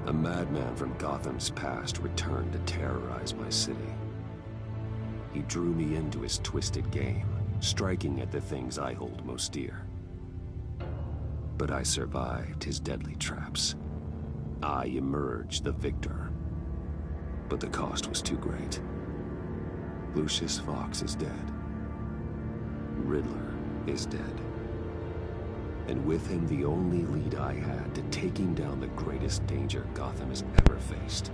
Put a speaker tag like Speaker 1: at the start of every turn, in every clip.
Speaker 1: A madman from Gotham's past returned to terrorize my city. He drew me into his twisted game, striking at the things I hold most dear. But I survived his deadly traps. I emerged the victor. But the cost was too great. Lucius Fox is dead. Riddler is dead. And with him the only lead I had to taking down the greatest danger Gotham has ever faced.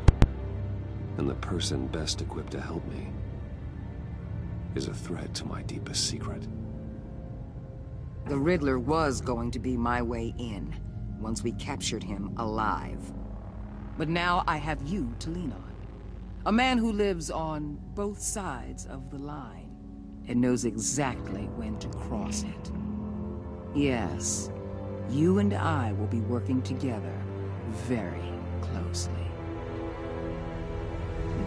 Speaker 1: And the person best equipped to help me is a threat to my deepest secret.
Speaker 2: The Riddler was going to be my way in, once we captured him alive. But now I have you to lean on. A man who lives on both sides of the line, and knows exactly when to cross it. Yes, you and I will be working together very closely.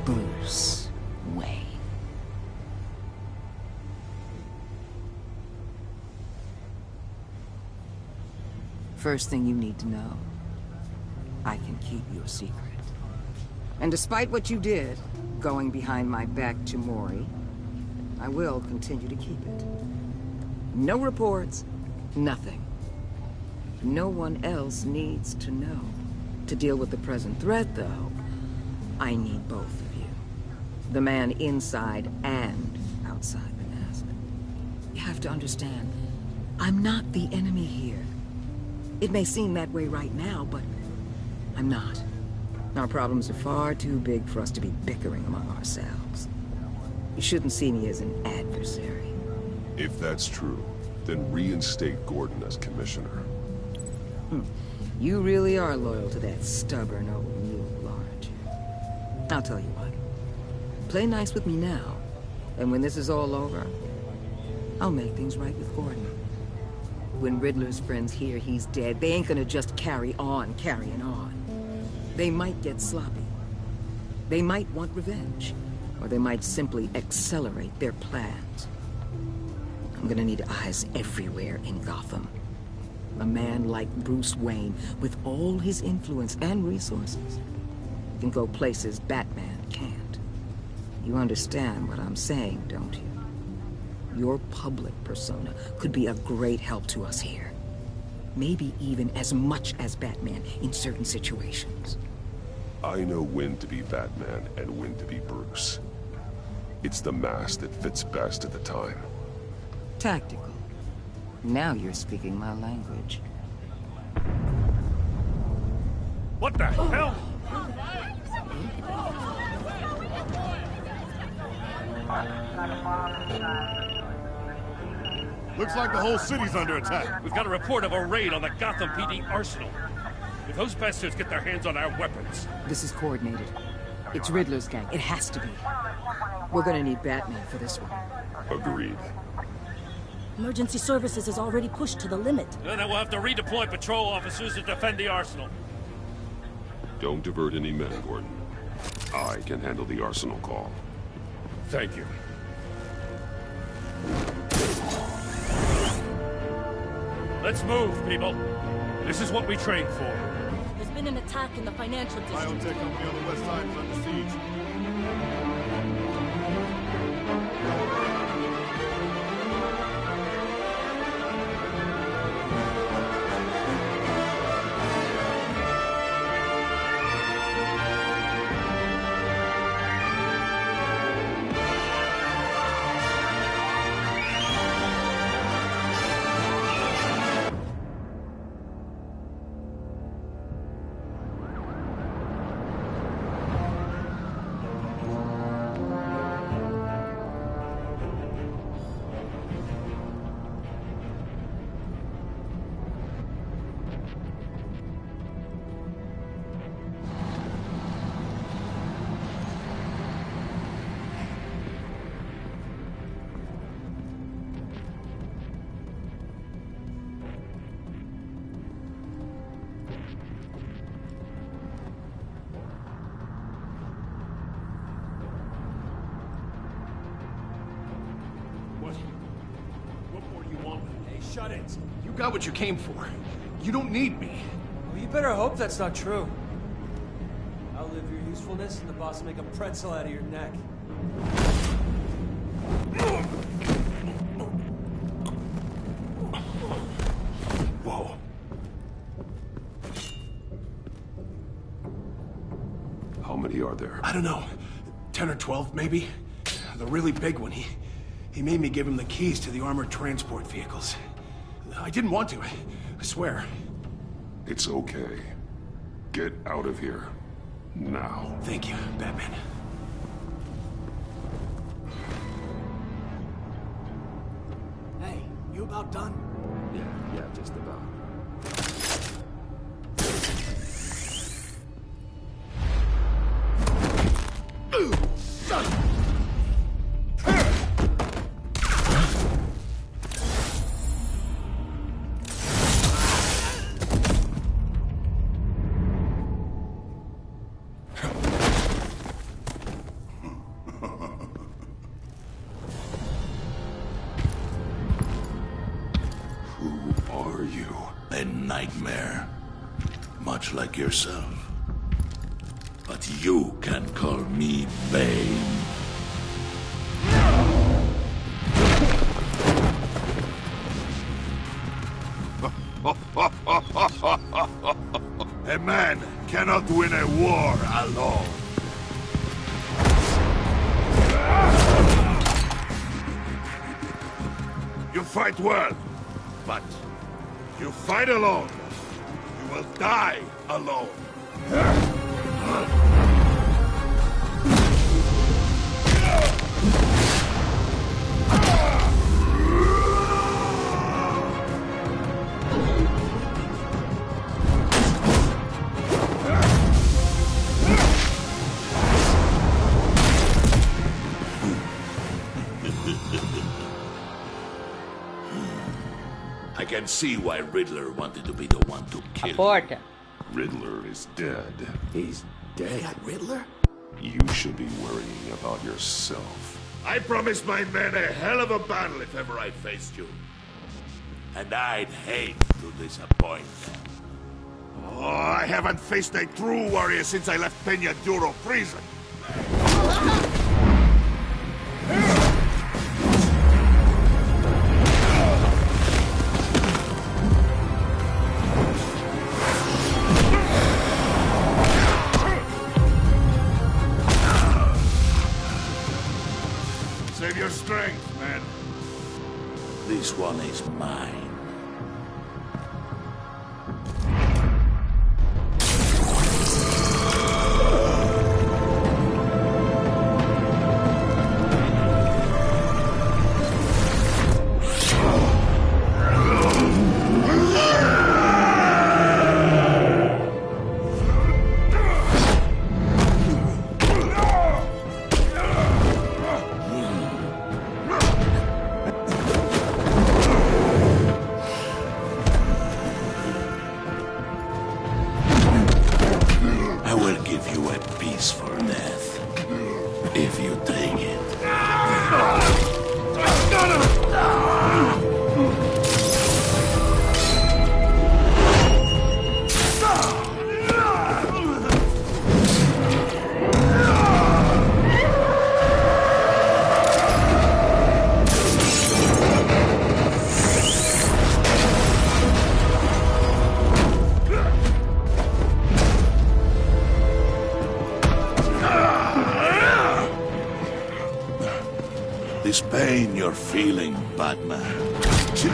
Speaker 2: Bruce Wayne. First thing you need to know, I can keep your secret. And despite what you did, going behind my back to Mori, I will continue to keep it. No reports, nothing. No one else needs to know. To deal with the present threat, though, I need both of you. The man inside and outside the mask. You have to understand, I'm not the enemy here. It may seem that way right now, but I'm not. Our problems are far too big for us to be bickering among ourselves. You shouldn't see me as an adversary.
Speaker 1: If that's true, then reinstate Gordon as commissioner.
Speaker 2: You really are loyal to that stubborn old mule, aren't you? I'll tell you what. Play nice with me now, and when this is all over, I'll make things right with Gordon. When Riddler's friends hear he's dead, they ain't gonna just carry on carrying on. They might get sloppy. They might want revenge. Or they might simply accelerate their plans. I'm gonna need eyes everywhere in Gotham. A man like Bruce Wayne, with all his influence and resources, can go places Batman can't. You understand what I'm saying, don't you? Your public persona could be a great help to us here. Maybe even as much as Batman in certain situations.
Speaker 1: I know when to be Batman and when to be Bruce. It's the mask that fits best at the time.
Speaker 2: Tactical. Now you're speaking my language.
Speaker 3: What the hell?
Speaker 4: Looks like the whole city's under attack.
Speaker 3: We've got a report of a raid on the Gotham PD arsenal. If those bastards get their hands on our weapons...
Speaker 2: This is coordinated. It's Riddler's gang. It has to be. We're gonna need Batman for this one.
Speaker 1: Agreed.
Speaker 5: Emergency services is already pushed to the limit.
Speaker 3: Then we'll have to redeploy patrol officers to defend the arsenal.
Speaker 1: Don't divert any men, Gordon. I can handle the arsenal call.
Speaker 3: Thank you. Let's move, people. This is what we trained for.
Speaker 5: There's been an attack in the financial district.
Speaker 4: Biotech company on the west side is under siege.
Speaker 6: Shut it.
Speaker 4: You got what you came for. You don't need me.
Speaker 6: Well, you better hope that's not true. Outlive your usefulness and the boss will make a pretzel out of your neck.
Speaker 1: Whoa. How many are there?
Speaker 7: I don't know. 10 or 12, maybe? The really big one, he made me give him the keys to the armored transport vehicles. I didn't want to, I swear.
Speaker 1: It's okay. Get out of here. Now.
Speaker 7: Thank you, Batman. Hey, you about done?
Speaker 1: Yeah, just about.
Speaker 8: A nightmare. Much like yourself. But you can call me Bane. A man cannot win a war alone. You fight well, but you fight alone. You will die alone. I can see why Riddler wanted to be the one to kill you.
Speaker 9: Porta.
Speaker 1: Riddler is dead.
Speaker 7: He's dead. Riddler?
Speaker 1: You should be worrying about yourself.
Speaker 8: I promised my men a hell of a battle if ever I faced you. And I'd hate to disappoint them. Oh, I haven't faced a true warrior since I left Peña Duro prison. Save your strength, man. This one is mine. If you take it. This pain you're feeling, Batman.
Speaker 7: Did you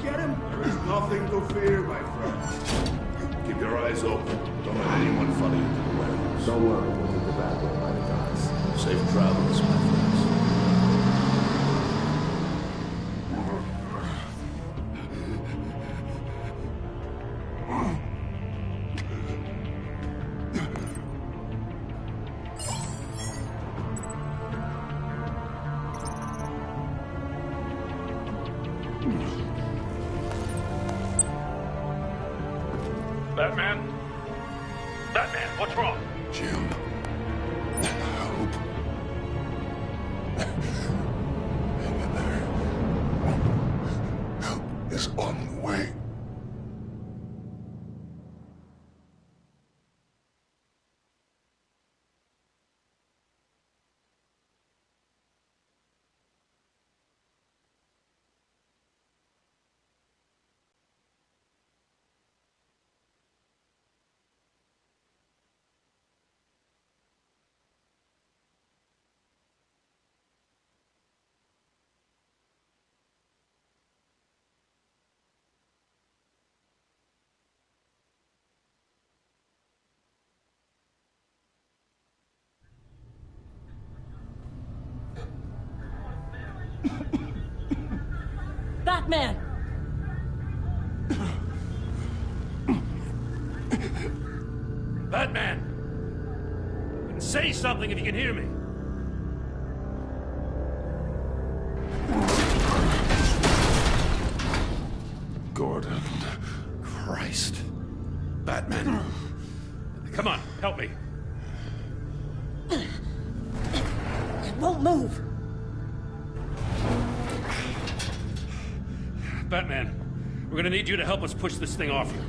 Speaker 7: get him?
Speaker 8: There is nothing to fear, my friend. Keep your eyes open. Don't let anyone follow you to the warehouse.
Speaker 1: Don't worry, we'll take the back way by the docks.
Speaker 8: Safe travels, my friends.
Speaker 3: Batman? Batman, what's wrong?
Speaker 1: Jim. Help. Hang in there. Help is on the way.
Speaker 5: Batman!
Speaker 3: Batman! Say something if you can hear me.
Speaker 1: Gordon.
Speaker 3: Christ. Batman. Come on, help me.
Speaker 5: It won't move.
Speaker 3: Batman, we're gonna need you to help us push this thing off you.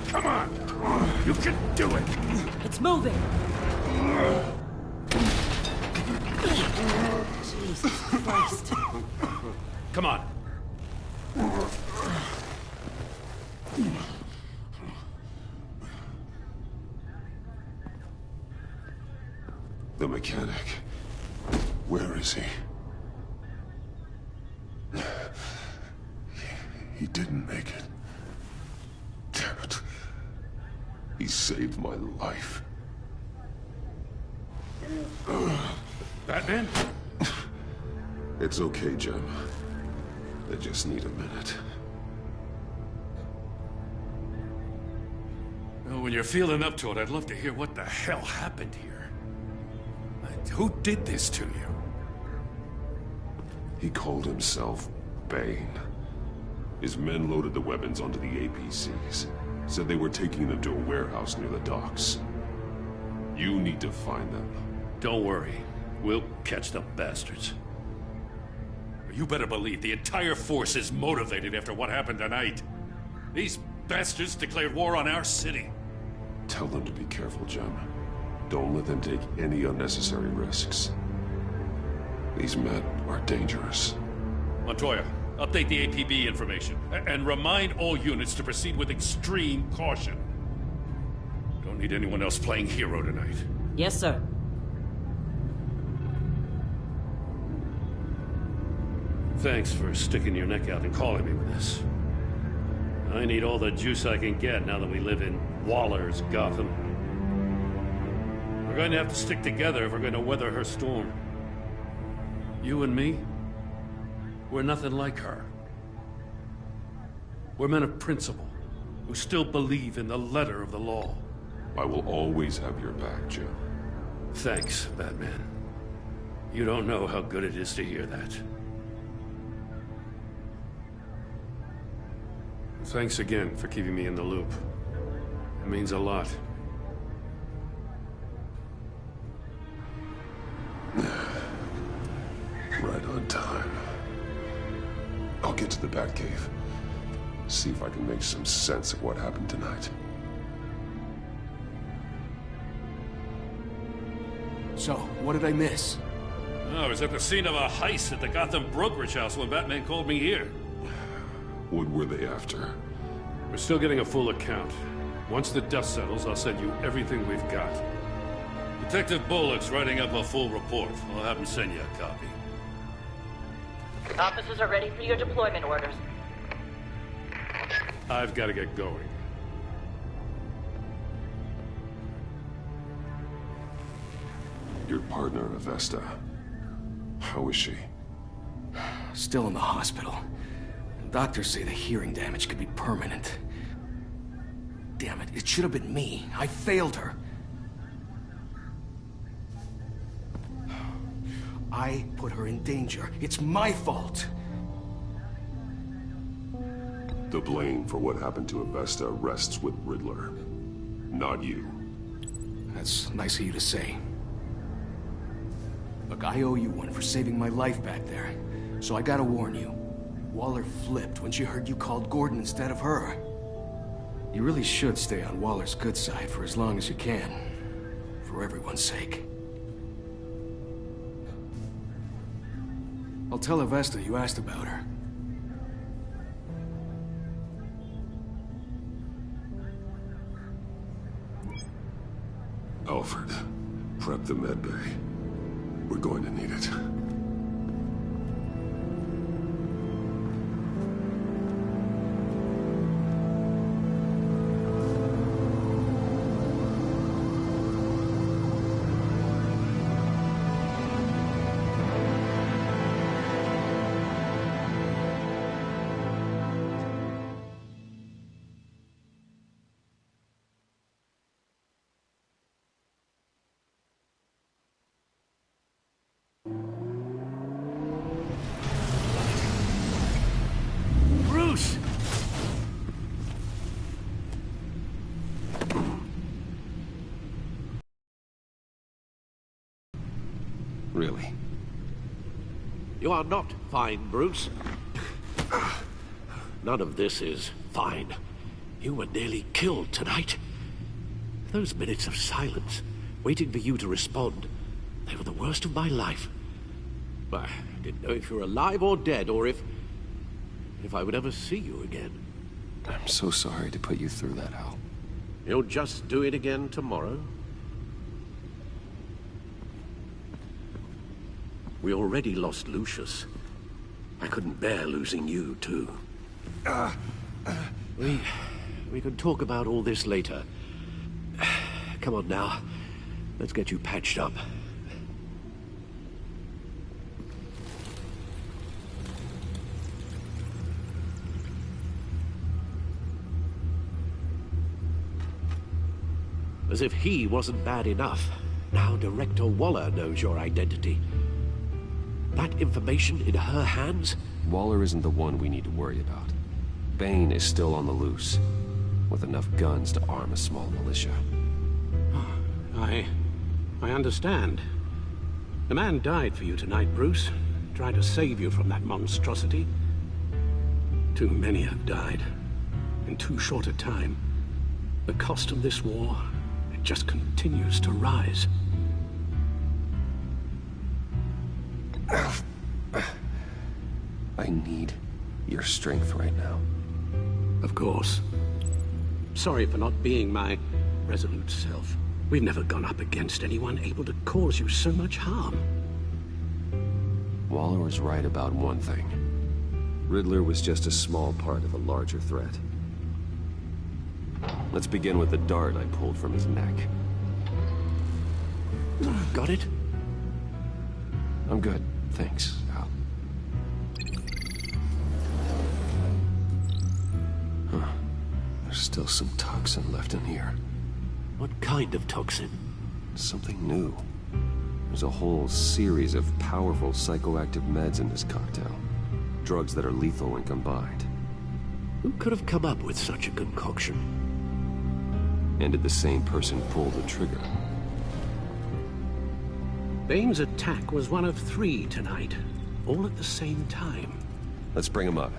Speaker 3: Come on! You can do it!
Speaker 5: It's moving. Jesus Christ.
Speaker 3: Come on.
Speaker 1: The mechanic. Where is he? He didn't make it. Damn it. He saved my life.
Speaker 3: Batman?
Speaker 1: It's okay, Jim. I just need a minute.
Speaker 3: Well, when you're feeling up to it, I'd love to hear what the hell happened here. Who did this to you?
Speaker 1: He called himself Bane. His men loaded the weapons onto the APCs. Said they were taking them to a warehouse near the docks. You need to find them.
Speaker 3: Don't worry. We'll catch the bastards. You better believe the entire force is motivated after what happened tonight. These bastards declared war on our city.
Speaker 1: Tell them to be careful, Jim. Don't let them take any unnecessary risks. These men are dangerous.
Speaker 3: Montoya, update the APB information. And remind all units to proceed with extreme caution. Don't need anyone else playing hero tonight.
Speaker 5: Yes, sir.
Speaker 3: Thanks for sticking your neck out and calling me with this. I need all the juice I can get now that we live in Waller's Gotham. We're going to have to stick together if we're going to weather her storm. You and me, we're nothing like her. We're men of principle, who still believe in the letter of the law.
Speaker 1: I will always have your back, Jim.
Speaker 3: Thanks, Batman. You don't know how good it is to hear that. Thanks again for keeping me in the loop. It means a lot.
Speaker 1: Right on time. I'll get to the Batcave. See if I can make some sense of what happened tonight.
Speaker 9: So, what did I miss?
Speaker 3: I was at the scene of a heist at the Gotham brokerage house when Batman called me here.
Speaker 1: What were they after?
Speaker 3: We're still getting a full account. Once the dust settles, I'll send you everything we've got. Detective Bullock's writing up a full report. I'll have him send you a copy.
Speaker 10: Officers are ready for your deployment orders.
Speaker 3: I've got to get going.
Speaker 1: Your partner, Avesta. How is she?
Speaker 9: Still in the hospital. Doctors say the hearing damage could be permanent. Damn it, it should have been me. I failed her. I put her in danger. It's my fault.
Speaker 1: The blame for what happened to Avesta rests with Riddler, not you.
Speaker 9: That's nice of you to say. Look, I owe you one for saving my life back there. So I gotta warn you. Waller flipped when she heard you called Gordon instead of her. You really should stay on Waller's good side for as long as you can. For everyone's sake. I'll tell Avesta you asked about her.
Speaker 1: Alfred, prep the medbay. We're going to need it.
Speaker 8: Bruce!
Speaker 1: Really?
Speaker 11: You are not fine, Bruce. None of this is fine. You were nearly killed tonight. Those minutes of silence, waiting for you to respond, they were the worst of my life. I didn't know if you were alive or dead, or if I would ever see you again.
Speaker 1: I'm so sorry to put you through that, Al.
Speaker 11: You'll just do it again tomorrow? We already lost Lucius. I couldn't bear losing you, too. We can talk about all this later. Come on now. Let's get you patched up. As if he wasn't bad enough. Now Director Waller knows your identity. That information in her hands?
Speaker 1: Waller isn't the one we need to worry about. Bane is still on the loose, with enough guns to arm a small militia.
Speaker 11: I understand. The man died for you tonight, Bruce. Tried to save you from that monstrosity. Too many have died. In too short a time. The cost of this war, it just continues to rise.
Speaker 1: I need your strength right now.
Speaker 11: Of course. Sorry for not being my resolute self. We've never gone up against anyone able to cause you so much harm.
Speaker 1: Waller was right about one thing. Riddler was just a small part of a larger threat. Let's begin with the dart I pulled from his neck.
Speaker 11: Got it?
Speaker 1: I'm good, thanks, Al. Huh. There's still some toxin left in here.
Speaker 11: What kind of toxin?
Speaker 1: Something new. There's a whole series of powerful psychoactive meds in this cocktail. Drugs that are lethal when combined.
Speaker 11: Who could have come up with such a concoction?
Speaker 1: And did the same person pull the trigger?
Speaker 11: Bane's attack was one of 3 tonight, all at the same time.
Speaker 1: Let's bring him up.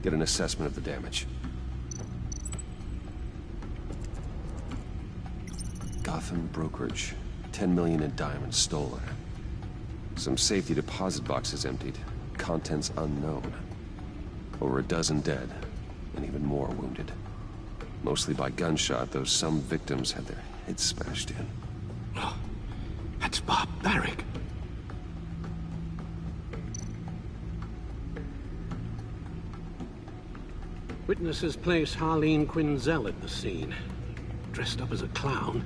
Speaker 1: Get an assessment of the damage. Gotham brokerage. 10 million in diamonds stolen. Some safety deposit boxes emptied. Contents unknown. Over a dozen dead, and even more wounded. Mostly by gunshot, though some victims had their heads smashed in.
Speaker 11: Oh, that's barbaric. Witnesses place Harleen Quinzel at the scene, dressed up as a clown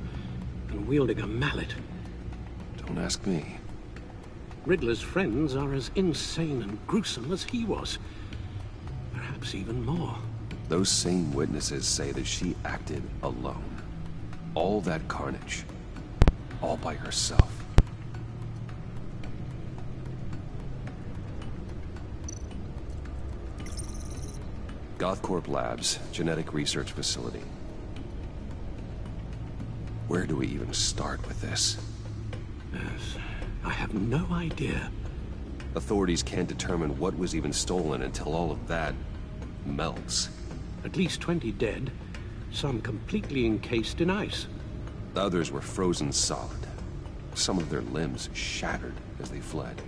Speaker 11: and wielding a mallet.
Speaker 1: Don't ask me.
Speaker 11: Riddler's friends are as insane and gruesome as he was. Perhaps even more.
Speaker 1: Those same witnesses say that she acted alone. All that carnage. All by herself. Gothcorp Labs, genetic research facility. Where do we even start with this?
Speaker 11: Yes, I have no idea.
Speaker 1: Authorities can't determine what was even stolen until all of that melts.
Speaker 11: At least 20 dead, some completely encased in ice.
Speaker 1: The others were frozen solid. Some of their limbs shattered as they fled.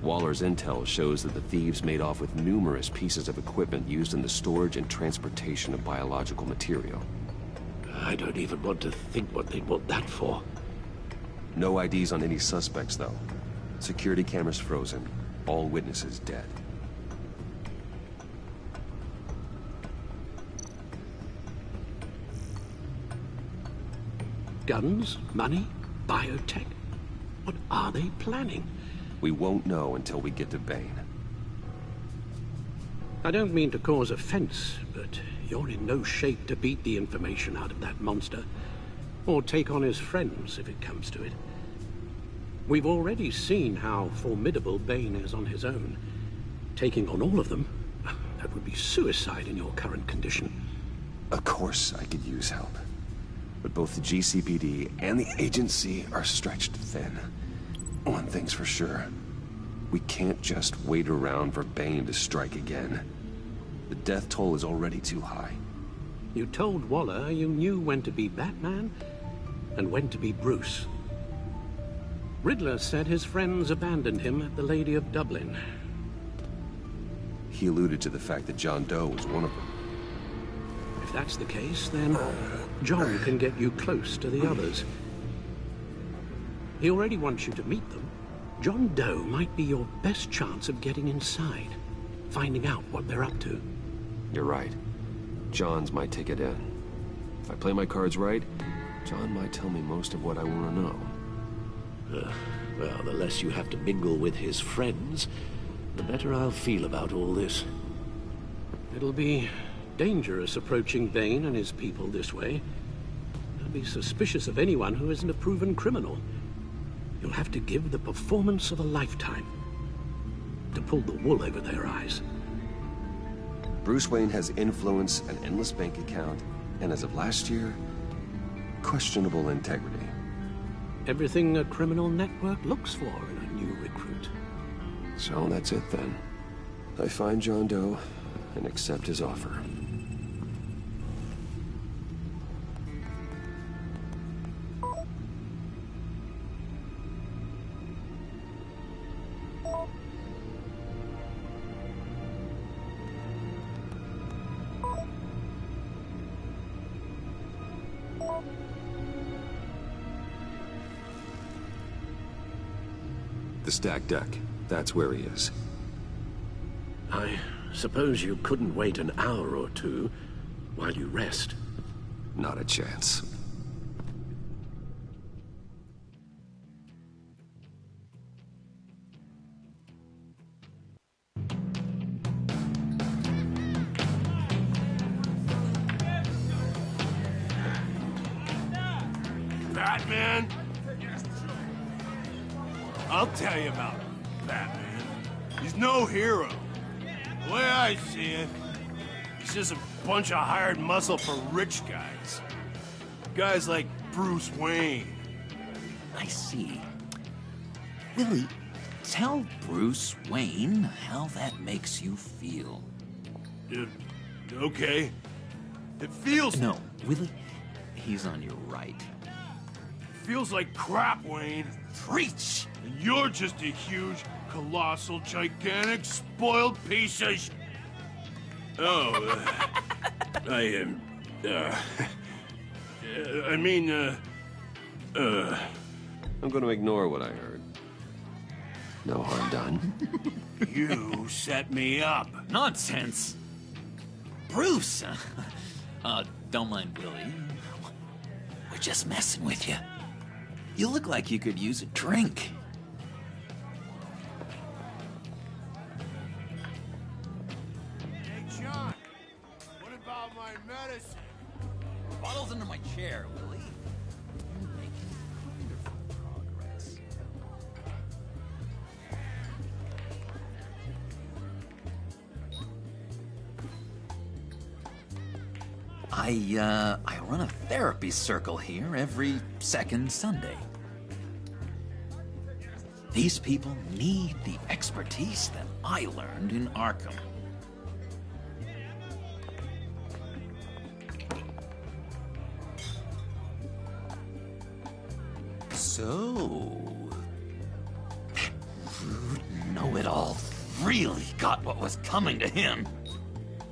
Speaker 1: Waller's intel shows that the thieves made off with numerous pieces of equipment used in the storage and transportation of biological material.
Speaker 11: I don't even want to think what they'd want that for.
Speaker 1: No IDs on any suspects, though. Security cameras frozen. All witnesses dead.
Speaker 11: Guns? Money? Biotech? What are they planning?
Speaker 1: We won't know until we get to Bane.
Speaker 11: I don't mean to cause offense, but you're in no shape to beat the information out of that monster, or take on his friends if it comes to it. We've already seen how formidable Bane is on his own. Taking on all of them, that would be suicide in your current condition.
Speaker 1: Of course I could use help. But both the GCPD and the agency are stretched thin. One thing's for sure. We can't just wait around for Bane to strike again. The death toll is already too high.
Speaker 11: You told Waller you knew when to be Batman and when to be Bruce. Riddler said his friends abandoned him at the Lady of Dublin.
Speaker 1: He alluded to the fact that John Doe was one of them.
Speaker 11: If that's the case, then John can get you close to the others. He already wants you to meet them. John Doe might be your best chance of getting inside, finding out what they're up to.
Speaker 1: You're right. John's my ticket in. If I play my cards right, John might tell me most of what I want to know.
Speaker 11: Well, the less you have to mingle with his friends, the better I'll feel about all this. It'll be dangerous approaching Bane and his people this way. They'll be suspicious of anyone who isn't a proven criminal. You'll have to give the performance of a lifetime to pull the wool over their eyes.
Speaker 1: Bruce Wayne has influence, an endless bank account, and as of last year, questionable integrity.
Speaker 11: Everything a criminal network looks for in a new recruit.
Speaker 1: So that's it then. I find John Doe and accept his offer. The stacked deck. That's where he is.
Speaker 11: I suppose you couldn't wait an hour or two while you rest?
Speaker 1: Not a chance.
Speaker 4: Batman? I'll tell you about Batman. He's no hero. The way I see it, he's just a bunch of hired muscle for rich guys. Guys like Bruce Wayne.
Speaker 12: I see. Willie, tell Bruce Wayne how that makes you feel.
Speaker 4: Okay. It feels...
Speaker 12: No, Willie, he's on your right.
Speaker 4: Feels like crap, Wayne.
Speaker 12: Preach!
Speaker 4: And you're just a huge, colossal, gigantic, spoiled piece of sh... Oh, I am...
Speaker 1: I'm gonna ignore what I heard. No harm done.
Speaker 4: You set me up.
Speaker 12: Nonsense! Bruce! Don't mind Willie. We're just messing with you. You look like you could use a drink.
Speaker 4: Hey, John. What about my medicine?
Speaker 12: Bottle's under my chair, Willie. You're making wonderful progress. I run a therapy circle here every second Sunday. These people need the expertise that I learned in Arkham. So, that rude know-it-all really got what was coming to him.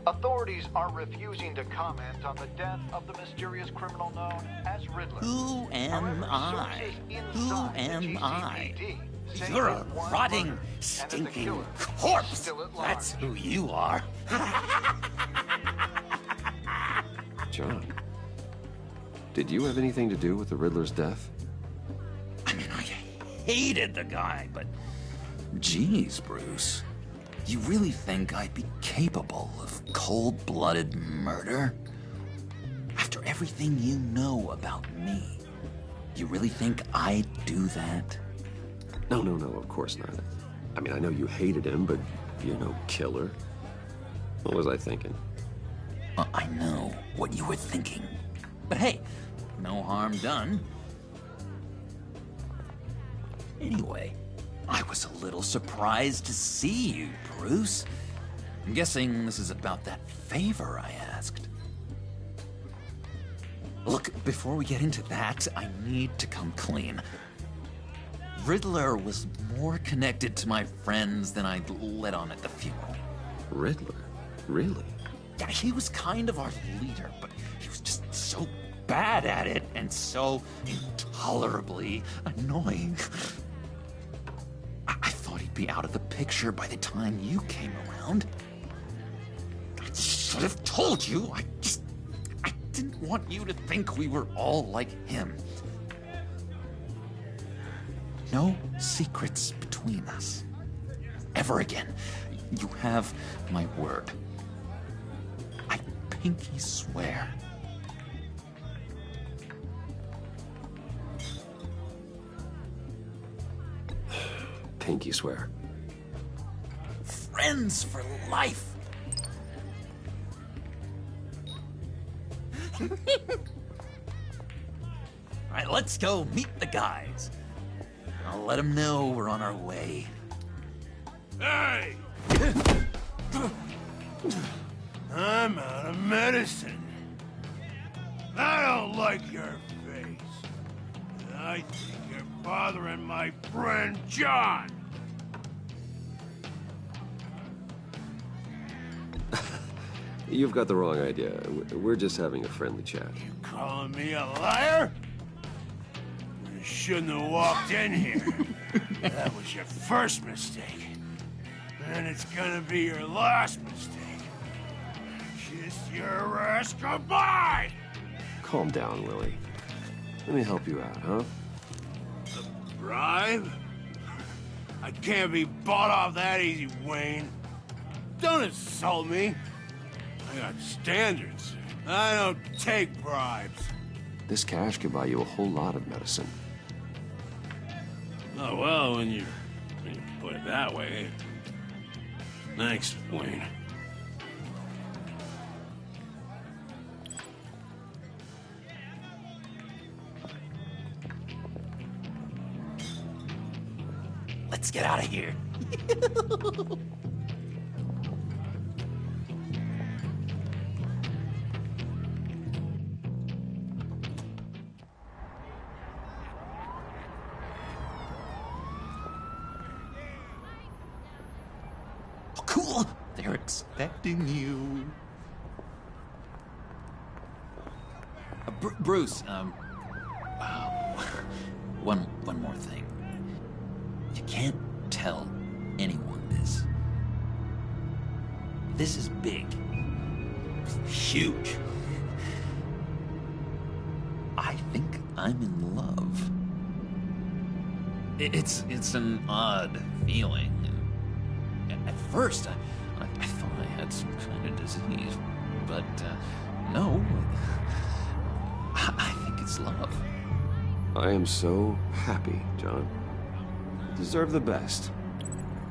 Speaker 13: Authorities are refusing to comment on the death of the mysterious criminal known as Riddler.
Speaker 12: Who am I? Who am I? You're a rotting, stinking corpse. That's who you are.
Speaker 1: John, did you have anything to do with the Riddler's death?
Speaker 12: I mean, I hated the guy, but... Geez, Bruce. You really think I'd be capable of cold-blooded murder? After everything you know about me, you really think I'd do that?
Speaker 1: No, of course not. I mean, I know you hated him, but you're no killer. What was I thinking?
Speaker 12: I know what you were thinking. But hey, no harm done. Anyway, I was a little surprised to see you, Bruce. I'm guessing this is about that favor I asked. Look, before we get into that, I need to come clean. Riddler was more connected to my friends than I'd let on at the funeral.
Speaker 1: Riddler? Really?
Speaker 12: Yeah, he was kind of our leader, but he was just so bad at it and so intolerably annoying. I thought he'd be out of the picture by the time you came around. I should have told you. I didn't want you to think we were all like him. No secrets between us. Ever again. You have my word. I pinky swear.
Speaker 1: Pinky swear.
Speaker 12: Friends for life. All right, let's go meet the guys. I'll let them know we're on our way.
Speaker 4: Hey! I'm out of medicine. I don't like your face. I think you're bothering my friend John.
Speaker 1: You've got the wrong idea. We're just having a friendly chat.
Speaker 4: You calling me a liar? You shouldn't have walked in here. That was your first mistake. And it's gonna be your last mistake. Kiss your ass goodbye!
Speaker 1: Calm down, Willie. Let me help you out, huh?
Speaker 4: A bribe? I can't be bought off that easy, Wayne. Don't insult me. I got standards. I don't take bribes.
Speaker 1: This cash could buy you a whole lot of medicine.
Speaker 4: Oh, well, when you put it that way. Thanks, Wayne.
Speaker 12: Let's get out of here. Cool. They're expecting you. Bruce, one more thing. You can't tell anyone this. This is big. Huge. I think I'm in love. It's an odd feeling. At first, I thought I had some kind of disease, but no. I think it's love.
Speaker 1: I am so happy, John. You deserve the best.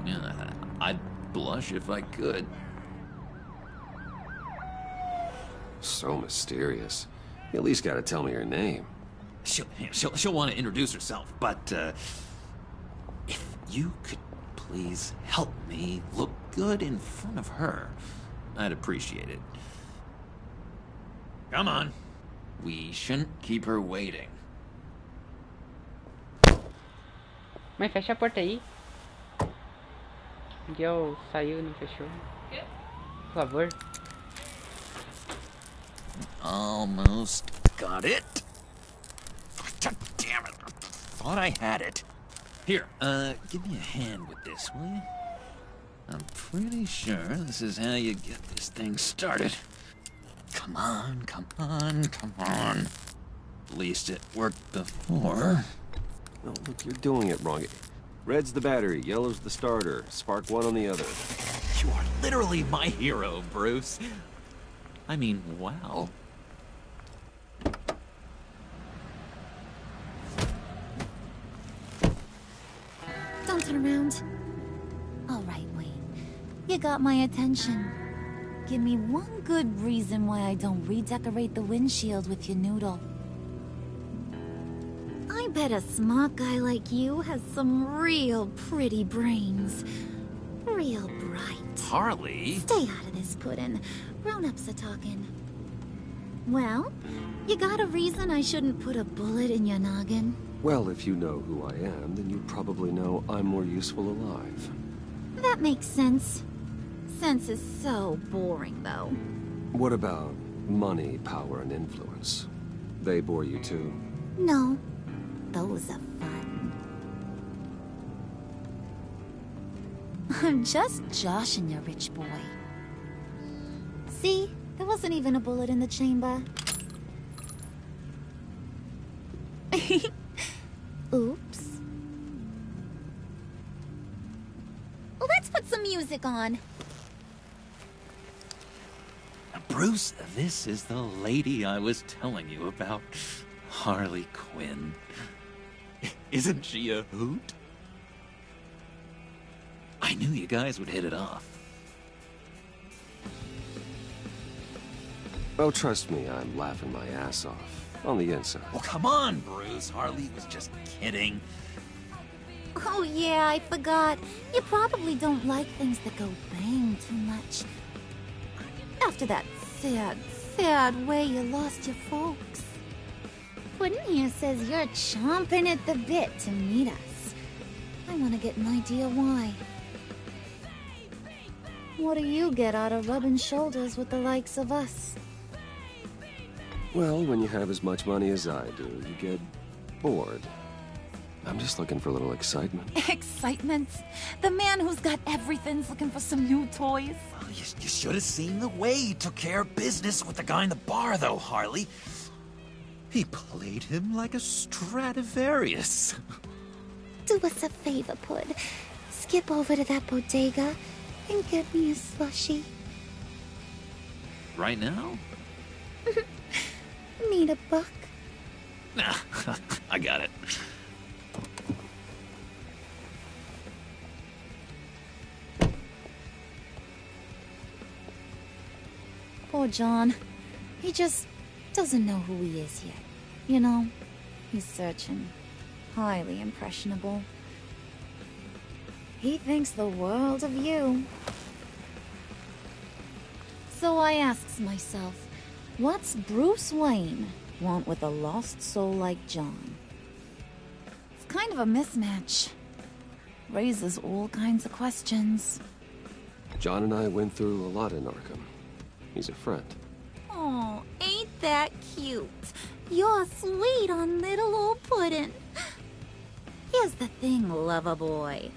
Speaker 12: Yeah, I'd blush if I could.
Speaker 1: So mysterious. You at least gotta tell me her name.
Speaker 12: She'll want to introduce herself, but, if you could please help me look good in front of her, I'd appreciate it. Come on. We shouldn't keep her waiting.
Speaker 14: Mãe, fecha a porta aí. Miguel saiu e não fechou. Por favor.
Speaker 12: Almost got it. God damn it. Thought I had it. Here, give me a hand with this, will you? I'm pretty sure this is how you get this thing started. Come on, come on, come on. At least it worked before.
Speaker 1: Oh, look, you're doing it wrong. Red's the battery, yellow's the starter. Spark one on the other.
Speaker 12: You are literally my hero, Bruce. I mean, wow.
Speaker 15: Don't turn around. All right, Wayne. You got my attention. Give me one good reason why I don't redecorate the windshield with your noodle. I bet a smart guy like you has some real pretty brains. Real bright.
Speaker 12: Harley?
Speaker 15: Stay out of this, Puddin'. Grown-ups are talking. Well, you got a reason I shouldn't put a bullet in your noggin?
Speaker 1: Well, if you know who I am, then you probably know I'm more useful alive.
Speaker 15: That makes sense. Sense is so boring, though.
Speaker 1: What about money, power, and influence? They bore you too?
Speaker 15: No. Those are fun. I'm just joshing you, rich boy. See? There wasn't even a bullet in the chamber. Oops. Let's put some music on.
Speaker 12: Bruce, this is the lady I was telling you about. Harley Quinn. Isn't she a hoot? I knew you guys would hit it off.
Speaker 1: Oh, trust me, I'm laughing my ass off. On the inside.
Speaker 12: Oh, come on, Bruce. Harley was just kidding.
Speaker 15: Oh, yeah, I forgot. You probably don't like things that go bang too much. After that sad, sad way you lost your folks. Puddin' here says you're chomping at the bit to meet us. I want to get an idea why. What do you get out of rubbing shoulders with the likes of us?
Speaker 1: Well, when you have as much money as I do, you get bored. I'm just looking for a little excitement.
Speaker 15: Excitement? The man who's got everything's looking for some new toys?
Speaker 12: Well, you should have seen the way he took care of business with the guy in the bar, though, Harley. He played him like a Stradivarius.
Speaker 15: Do us a favor, Pud. Skip over to that bodega and get me a slushie.
Speaker 12: Right now?
Speaker 15: Need a buck?
Speaker 12: Nah, I got it.
Speaker 15: Poor John. He just doesn't know who he is yet. You know, he's searching. Highly impressionable. He thinks the world of you. So I asks myself, what's Bruce Wayne want with a lost soul like John? It's kind of a mismatch. Raises all kinds of questions.
Speaker 1: John and I went through a lot in Arkham. He's a friend.
Speaker 15: Oh, ain't that cute? You're sweet on little old Puddin'. Here's the thing, lover boy.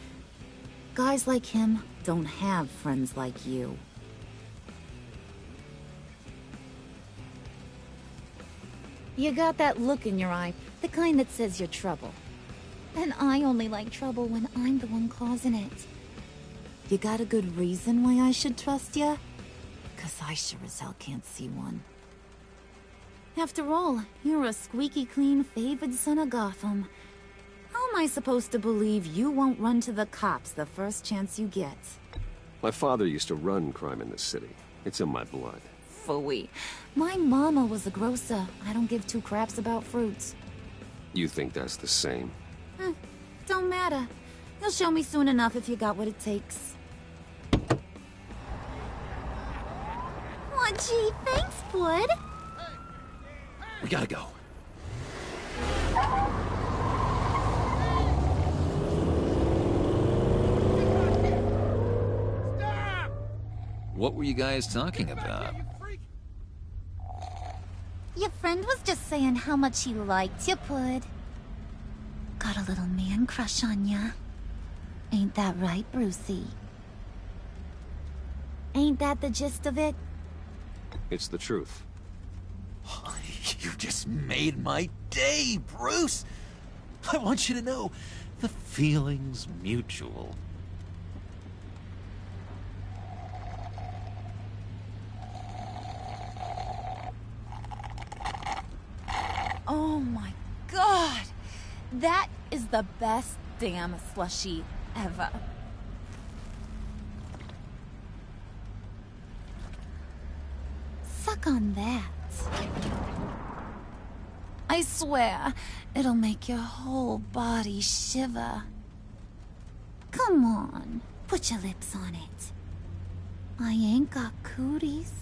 Speaker 15: Guys like him don't have friends like you. You got that look in your eye, the kind that says you're trouble. And I only like trouble when I'm the one causing it. You got a good reason why I should trust you? 'Cause I sure as hell can't see one. After all, you're a squeaky clean favored son of Gotham. How am I supposed to believe you won't run to the cops the first chance you get?
Speaker 1: My father used to run crime in this city. It's in my blood.
Speaker 15: Phooey. My mama was a grocer. I don't give two craps about fruits.
Speaker 1: You think that's the same?
Speaker 15: Don't matter. You'll show me soon enough if you got what it takes. Oh, gee, thanks, bud.
Speaker 11: We gotta go.
Speaker 12: What were you guys talking about?
Speaker 15: Your friend was just saying how much he liked you, Pud. Got a little man crush on ya. Ain't that right, Brucey? Ain't that the gist of it?
Speaker 1: It's the truth.
Speaker 12: You just made my day, Bruce! I want you to know, the feeling's mutual.
Speaker 15: Oh my god! That is the best damn slushie ever. Suck on that. I swear, it'll make your whole body shiver. Come on, put your lips on it. I ain't got cooties.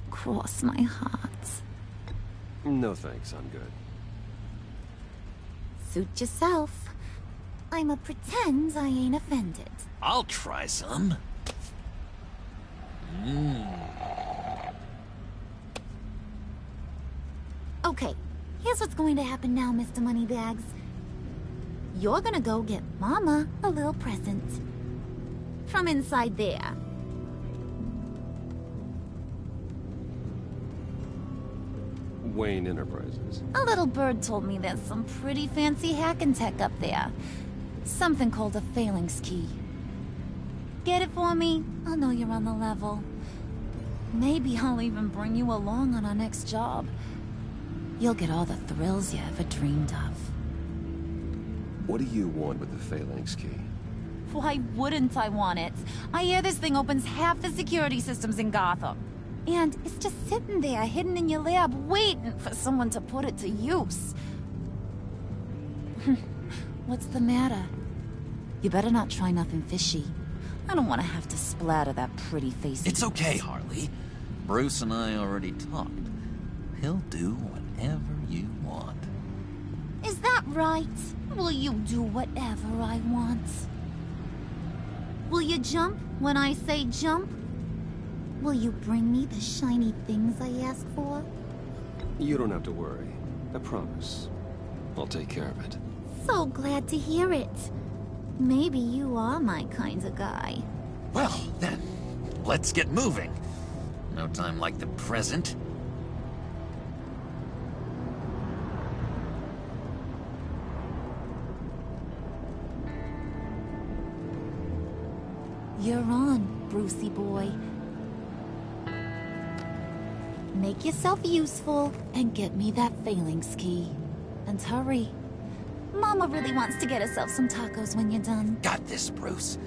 Speaker 15: Cross my heart.
Speaker 1: No thanks, I'm good.
Speaker 15: Suit yourself. I'ma pretend I ain't offended.
Speaker 12: I'll try some.
Speaker 15: Okay, here's what's going to happen now, Mr. Moneybags. You're gonna go get Mama a little present. From inside there.
Speaker 1: Wayne Enterprises.
Speaker 15: A little bird told me there's some pretty fancy hacking tech up there. Something called a phalanx key. Get it for me? I'll know you're on the level. Maybe I'll even bring you along on our next job. You'll get all the thrills you ever dreamed of.
Speaker 1: What do you want with the phalanx key?
Speaker 15: Why wouldn't I want it? I hear this thing opens half the security systems in Gotham. And it's just sitting there, hidden in your lab, waiting for someone to put it to use. What's the matter? You better not try nothing fishy. I don't want to have to splatter that pretty face.
Speaker 12: It's okay, Harley. Bruce and I already talked. He'll do whatever you want.
Speaker 15: Is that right? Will you do whatever I want? Will you jump when I say jump? Will you bring me the shiny things I ask for?
Speaker 1: You don't have to worry. I promise. I'll take care of it.
Speaker 15: So glad to hear it. Maybe you are my kind of guy.
Speaker 12: Well, then, let's get moving. No time like the present.
Speaker 15: You're on, Brucey boy. Make yourself useful and get me that phalanx key. And hurry. Mama really wants to get herself some tacos when you're done.
Speaker 12: Got this, Bruce.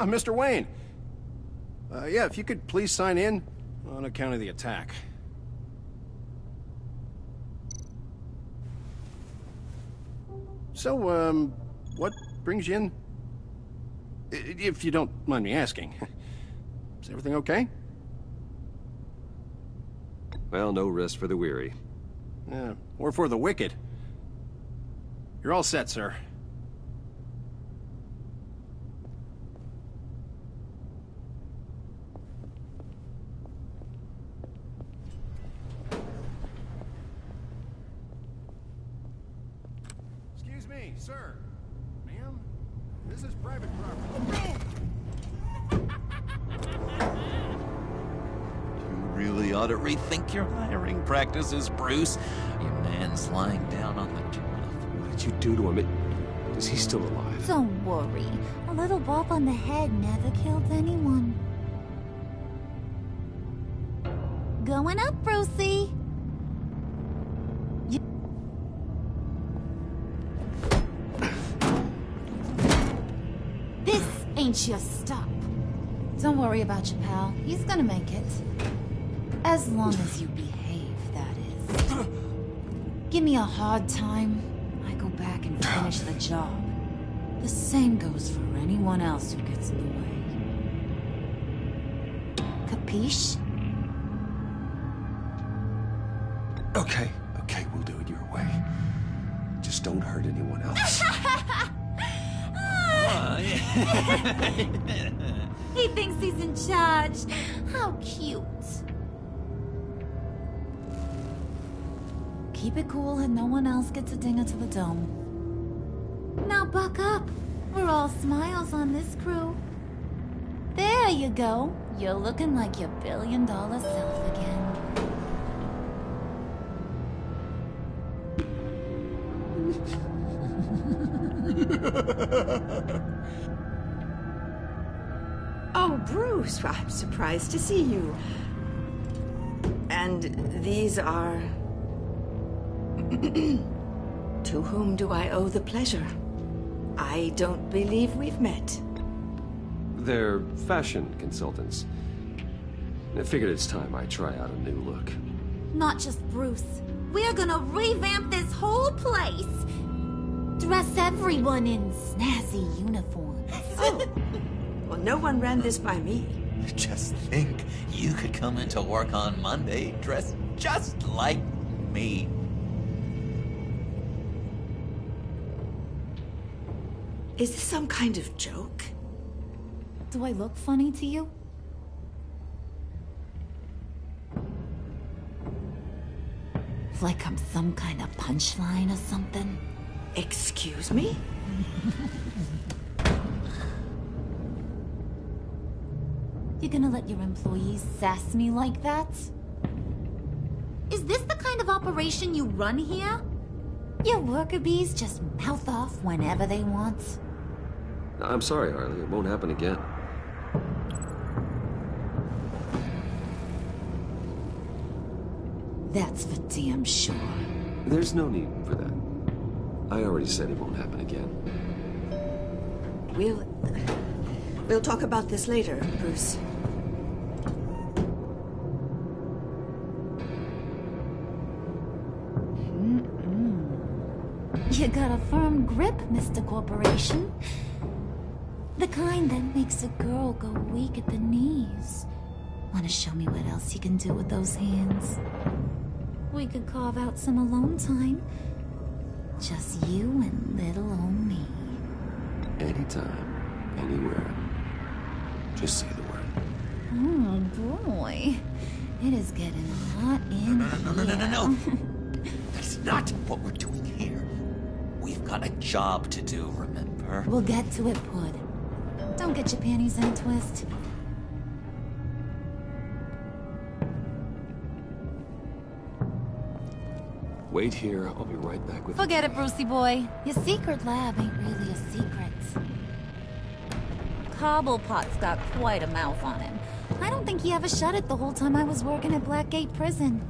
Speaker 7: Mr. Wayne. Yeah, if you could please sign in on account of the attack. So, what brings you in? If you don't mind me asking. Is everything okay?
Speaker 1: Well, no rest for the weary.
Speaker 7: Or for the wicked. You're all set, sir. Excuse me, sir. Ma'am? This is private property.
Speaker 8: You
Speaker 12: ought to rethink your hiring practices, Bruce. Your man's lying down on the job.
Speaker 1: What did you do to him? Is he still alive?
Speaker 15: Don't worry. A little bump on the head never killed anyone. Going up, Brucey. This ain't your stop. Don't worry about your pal. He's gonna make it. As long as you behave, that is. Give me a hard time, I go back and finish the job. The same goes for anyone else who gets in the way. Capiche?
Speaker 1: Okay, we'll do it your way. Just don't hurt anyone else.
Speaker 15: He thinks he's in charge. How cute. Keep it cool and no one else gets a dinger to the dome. Now buck up. We're all smiles on this crew. There you go. You're looking like your billion-dollar self again.
Speaker 2: Oh, Bruce, I'm surprised to see you. And these are... To whom do I owe the pleasure? I don't believe we've met.
Speaker 1: They're fashion consultants. I figured it's time I try out a new look.
Speaker 15: Not just Bruce. We're gonna revamp this whole place. Dress everyone in snazzy uniforms.
Speaker 2: Oh. Well, no one ran this by me.
Speaker 12: Just think, you could come into work on Monday dressed just like me.
Speaker 2: Is this some kind of joke?
Speaker 15: Do I look funny to you? Like I'm some kind of punchline or something?
Speaker 2: Excuse me?
Speaker 15: You gonna let your employees sass me like that? Is this the kind of operation you run here? Your worker bees just mouth off whenever they want?
Speaker 1: I'm sorry, Harley. It won't happen again.
Speaker 15: That's for damn sure.
Speaker 1: There's no need for that. I already said it won't happen again.
Speaker 2: We'll talk about this later, Bruce.
Speaker 15: You got a firm grip, Mr. Corporation. The kind that makes a girl go weak at the knees. Wanna show me what else you can do with those hands? We could carve out some alone time. Just you and little old me.
Speaker 1: Anytime, anywhere. Just say the word.
Speaker 15: Oh, boy. It is getting hot in here.
Speaker 12: No. That's not what we're doing here. We've got a job to do, remember?
Speaker 15: We'll get to it, Pud. Don't get your panties in a twist.
Speaker 1: Wait here. I'll be right back with
Speaker 15: Forget it, Brucey boy. Your secret lab ain't really a secret. Cobblepot's got quite a mouth on him. I don't think he ever shut it the whole time I was working at Blackgate Prison.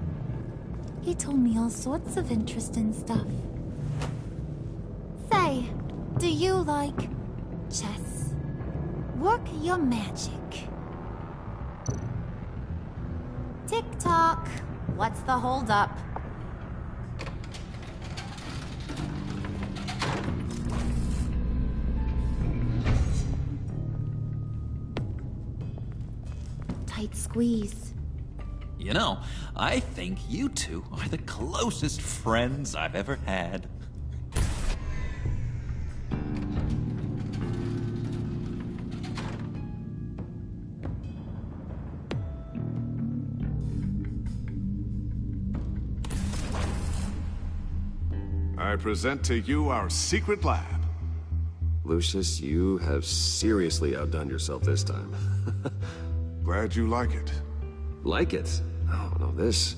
Speaker 15: He told me all sorts of interesting stuff. Say, do you like chess? Work your magic. Tick-tock. What's the holdup? Tight squeeze.
Speaker 12: You know, I think you two are the closest friends I've ever had.
Speaker 16: I present to you our secret lab.
Speaker 1: Lucius, you have seriously outdone yourself this time.
Speaker 16: Glad you like it.
Speaker 1: Like it? Oh, no, this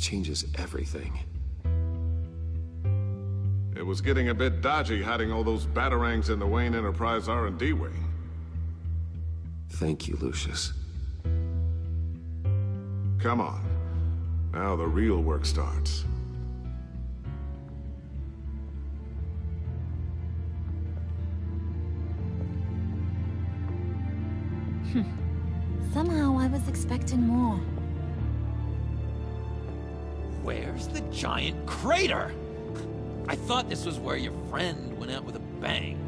Speaker 1: changes everything.
Speaker 16: It was getting a bit dodgy hiding all those batarangs in the Wayne Enterprise R&D wing.
Speaker 1: Thank you, Lucius.
Speaker 16: Come on. Now the real work starts.
Speaker 15: Somehow I was expecting more.
Speaker 17: Where's the giant crater? I thought this was where your friend went out with a bang.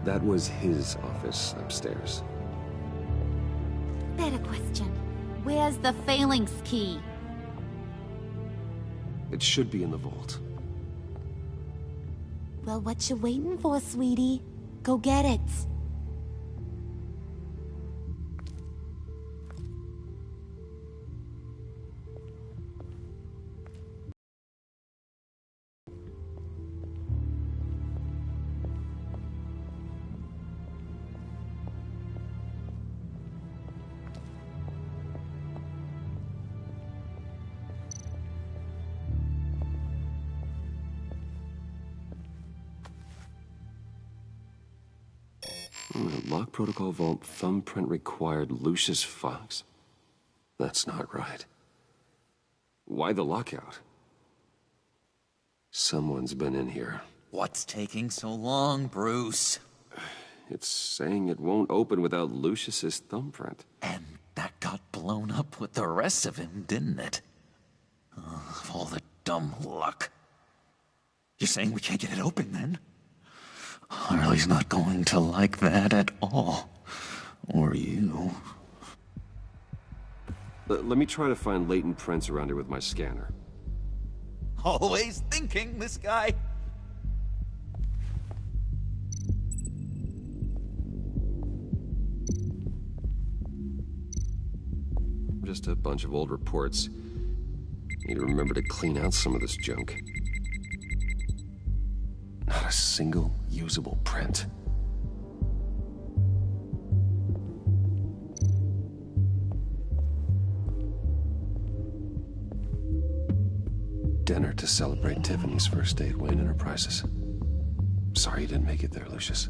Speaker 1: That was his office upstairs.
Speaker 15: Better question. Where's the phalanx key?
Speaker 1: It should be in the vault.
Speaker 15: Well, what you waiting for, sweetie? Go get it.
Speaker 1: Lock protocol vault thumbprint required Lucius Fox. That's not right. Why the lockout? Someone's been in here.
Speaker 12: What's taking so long, Bruce?
Speaker 1: It's saying it won't open without Lucius's thumbprint.
Speaker 12: And that got blown up with the rest of him, didn't it? All the dumb luck. You're saying we can't get it open, then? Harley's not going to like that at all. Or you.
Speaker 1: Let me try to find latent prints around here with my scanner.
Speaker 12: Always thinking, this guy.
Speaker 1: Just a bunch of old reports. Need to remember to clean out some of this junk. Not a single usable print. Dinner to celebrate Tiffany's first day at Wayne Enterprises. Sorry you didn't make it there, Lucius.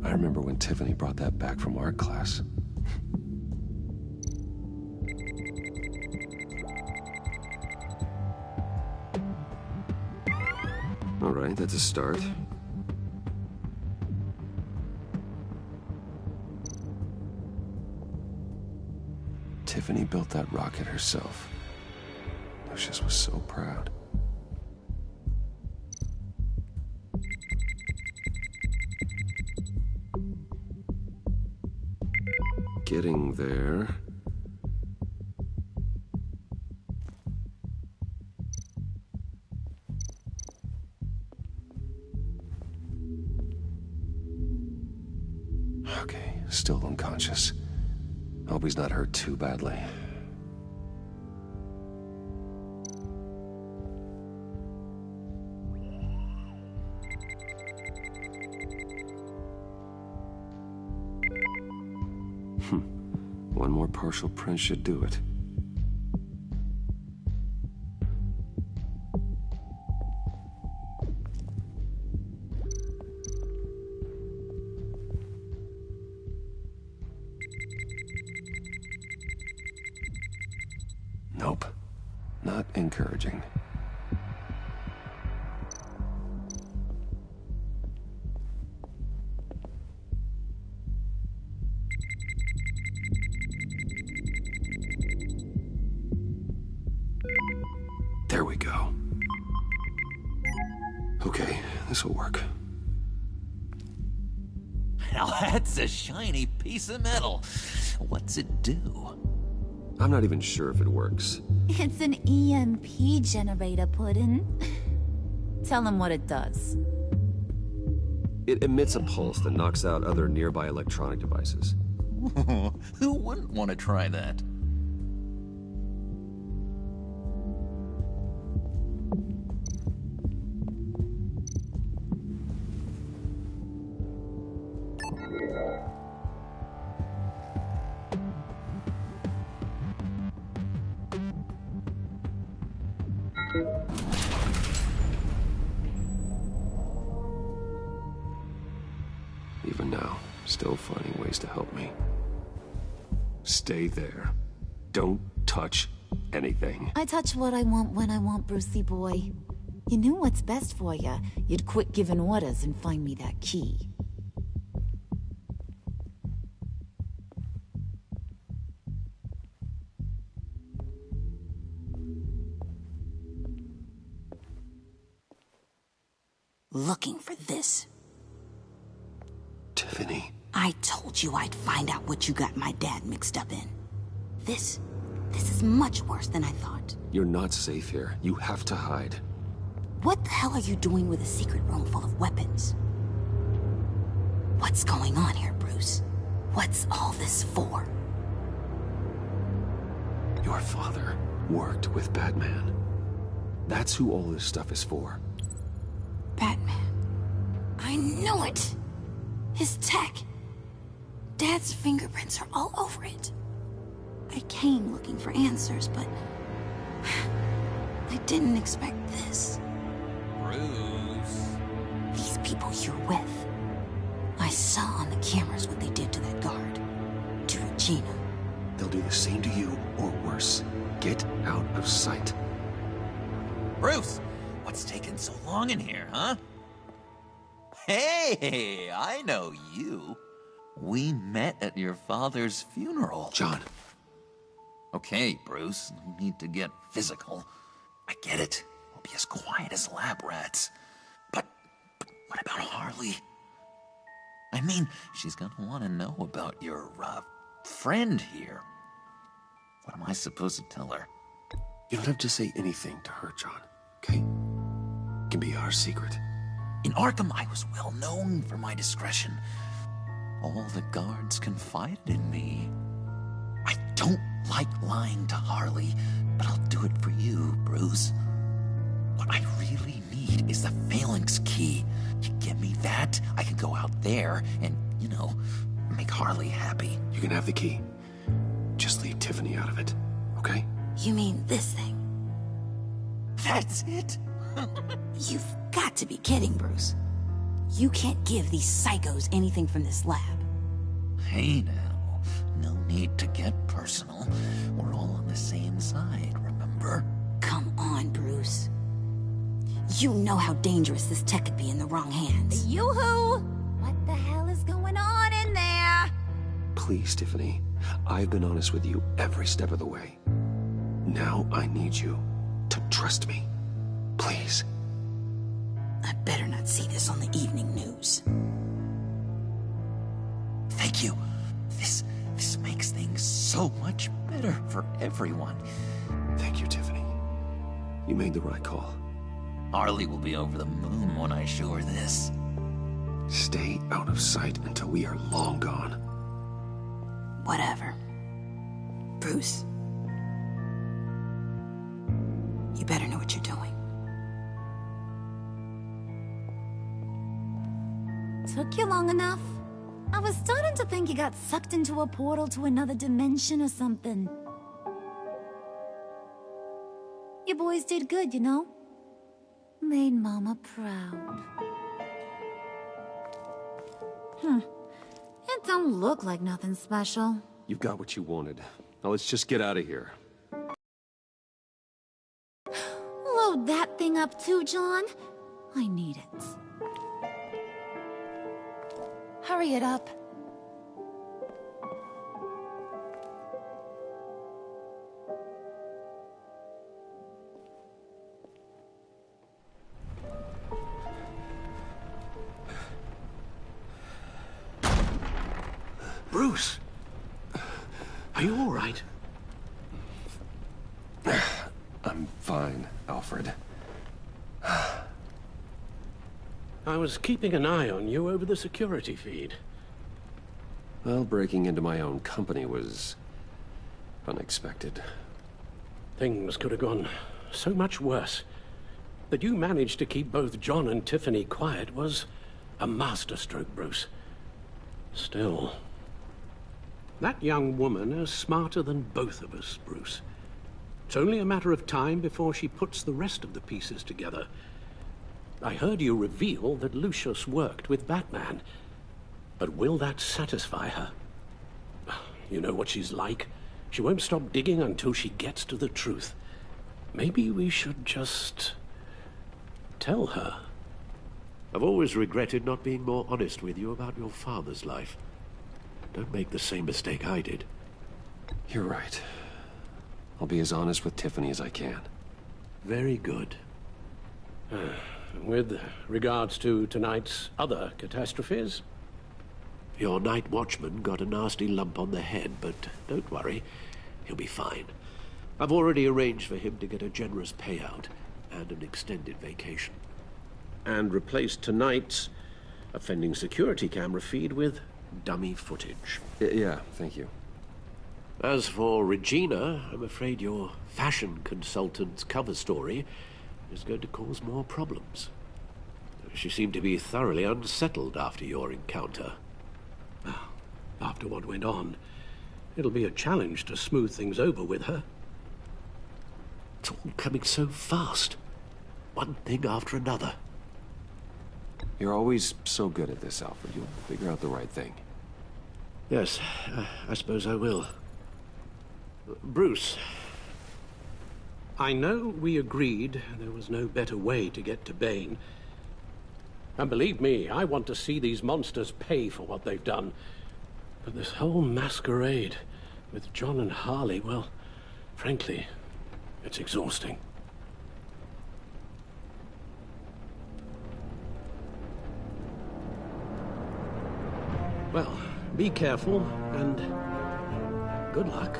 Speaker 1: I remember when Tiffany brought that back from art class. All right, that's a start. Tiffany built that rocket herself. Lucius was so proud. Getting there. Okay, still unconscious. Hope he's not hurt too badly. One more partial print should do it. Nope. Not encouraging. There we go. Okay, this'll work.
Speaker 12: Now that's a shiny piece of metal. What's it do?
Speaker 1: I'm not even sure if it works.
Speaker 15: It's an EMP generator, Puddin'. Tell him what it does.
Speaker 1: It emits a pulse that knocks out other nearby electronic devices.
Speaker 12: Who wouldn't want to try that?
Speaker 1: Even now, still finding ways to help me. Stay there. Don't touch anything.
Speaker 15: I touch what I want when I want, Brucey boy. You knew what's best for you. You'd quit giving orders and find me that key.
Speaker 18: Looking for this.
Speaker 1: Tiffany.
Speaker 18: I told you I'd find out what you got my dad mixed up in. This is much worse than I thought.
Speaker 1: You're not safe here. You have to hide.
Speaker 18: What the hell are you doing with a secret room full of weapons? What's going on here, Bruce? What's all this for?
Speaker 1: Your father worked with Batman. That's who all this stuff is for.
Speaker 18: Batman. I knew it! His tech. Dad's fingerprints are all over it. I came looking for answers, but I didn't expect this.
Speaker 17: Bruce.
Speaker 18: These people you're with. I saw on the cameras what they did to that guard. To Regina.
Speaker 1: They'll do the same to you, or worse. Get out of sight.
Speaker 17: Bruce! What's taking so long in here, huh? Hey, I know you. We met at your father's funeral.
Speaker 1: John.
Speaker 12: Okay, Bruce, no need to get physical. I get it. We'll be as quiet as lab rats. But what about Harley? I mean, she's gonna want to know about your, friend here. What am I supposed to tell her?
Speaker 1: You don't have to say anything to her, John, okay? It can be our secret.
Speaker 12: In Arkham, I was well known for my discretion. All the guards confided in me. I don't like lying to Harley, but I'll do it for you, Bruce. What I really need is the Phalanx key. You give me that, I can go out there and, make Harley happy.
Speaker 1: You can have the key. Just leave Tiffany out of it, okay?
Speaker 18: You mean this thing?
Speaker 12: That's it?
Speaker 18: You've got to be kidding, Bruce. You can't give these psychos anything from this lab.
Speaker 12: Hey now, no need to get personal. We're all on the same side, remember?
Speaker 18: Come on, Bruce. You know how dangerous this tech could be in the wrong hands.
Speaker 15: Yoo-hoo! What the hell is going on in there?
Speaker 1: Please, Tiffany. I've been honest with you every step of the way. Now I need you to trust me. Please.
Speaker 18: I better not see this on the evening news.
Speaker 12: Thank you. This makes things so much better for everyone.
Speaker 1: Thank you, Tiffany. You made the right call.
Speaker 12: Harley will be over the moon when I show her this.
Speaker 1: Stay out of sight until we are long gone.
Speaker 18: Whatever. Bruce. You better know what you're doing.
Speaker 15: Took you long enough? I was starting to think you got sucked into a portal to another dimension or something. You boys did good, you know? Made Mama proud. It don't look like nothing special.
Speaker 1: You've got what you wanted. Now let's just get out of here.
Speaker 15: Load that thing up too, John. I need it. Hurry it up.
Speaker 11: Bruce! Are you all right?
Speaker 1: I'm fine, Alfred.
Speaker 11: I was keeping an eye on you over the security feed.
Speaker 1: Well, breaking into my own company was unexpected.
Speaker 11: Things could have gone so much worse. That you managed to keep both John and Tiffany quiet was a masterstroke, Bruce. Still, that young woman is smarter than both of us, Bruce. It's only a matter of time before she puts the rest of the pieces together. I heard you reveal that Lucius worked with Batman. But will that satisfy her? You know what she's like. She won't stop digging until she gets to the truth. Maybe we should just tell her.
Speaker 19: I've always regretted not being more honest with you about your father's life. Don't make the same mistake I did.
Speaker 1: You're right. I'll be as honest with Tiffany as I can.
Speaker 11: Very good. With regards to tonight's other catastrophes?
Speaker 19: Your night watchman got a nasty lump on the head, but don't worry. He'll be fine. I've already arranged for him to get a generous payout and an extended vacation.
Speaker 11: And replaced tonight's offending security camera feed with dummy footage.
Speaker 1: Yeah, thank you.
Speaker 19: As for Regina, I'm afraid your fashion consultant's cover story is going to cause more problems. She seemed to be thoroughly unsettled after your encounter.
Speaker 11: Well, after what went on, it'll be a challenge to smooth things over with her.
Speaker 19: It's all coming so fast. One thing after another.
Speaker 1: You're always so good at this, Alfred. You'll figure out the right thing.
Speaker 19: Yes, I suppose I will. Bruce.
Speaker 11: I know we agreed there was no better way to get to Bane. And believe me, I want to see these monsters pay for what they've done. But this whole masquerade with John and Harley, well, frankly, it's exhausting. Well, be careful, and good luck.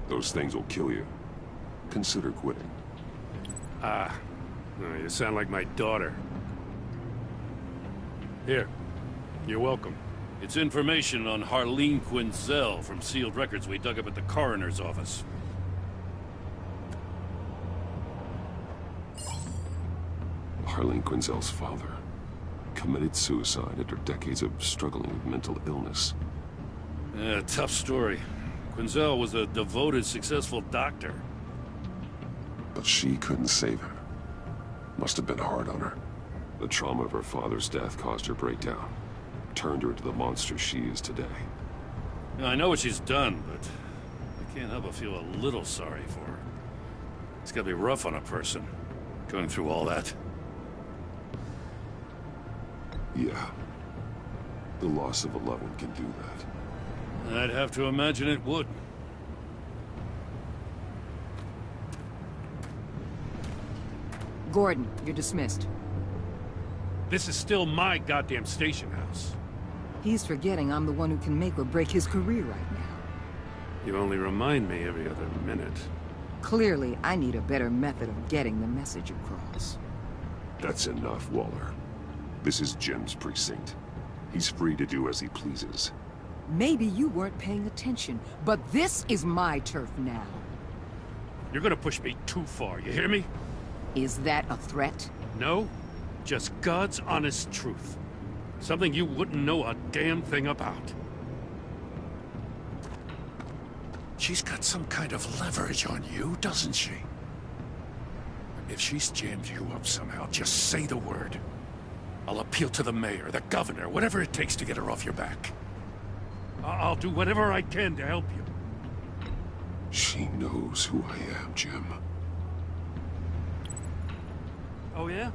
Speaker 20: Those things will kill you. Consider quitting.
Speaker 4: You sound like my daughter. Here, you're welcome.
Speaker 3: It's information on Harleen Quinzel from sealed records we dug up at the coroner's office.
Speaker 20: Harleen Quinzel's father committed suicide after decades of struggling with mental illness.
Speaker 3: Yeah, tough story. Quinzel was a devoted, successful doctor.
Speaker 20: But she couldn't save her. Must have been hard on her. The trauma of her father's death caused her breakdown. Turned her into the monster she is today.
Speaker 3: Now, I know what she's done, but I can't help but feel a little sorry for her. It's gotta be rough on a person, going through all that.
Speaker 20: Yeah. The loss of a loved one can do that.
Speaker 3: I'd have to imagine it would.
Speaker 2: Gordon, you're dismissed.
Speaker 4: This is still my goddamn station house.
Speaker 2: He's forgetting I'm the one who can make or break his career right now.
Speaker 4: You only remind me every other minute.
Speaker 2: Clearly, I need a better method of getting the message across.
Speaker 20: That's enough, Waller. This is Jim's precinct. He's free to do as he pleases.
Speaker 2: Maybe you weren't paying attention, but this is my turf now.
Speaker 4: You're gonna push me too far, you hear me?
Speaker 2: Is that a threat?
Speaker 4: No, just God's honest truth. Something you wouldn't know a damn thing about.
Speaker 3: She's got some kind of leverage on you, doesn't she? If she's jammed you up somehow, just say the word. I'll appeal to the mayor, the governor, whatever it takes to get her off your back.
Speaker 4: I'll do whatever I can to help you.
Speaker 20: She knows who I am, Jim.
Speaker 4: Oh, yeah?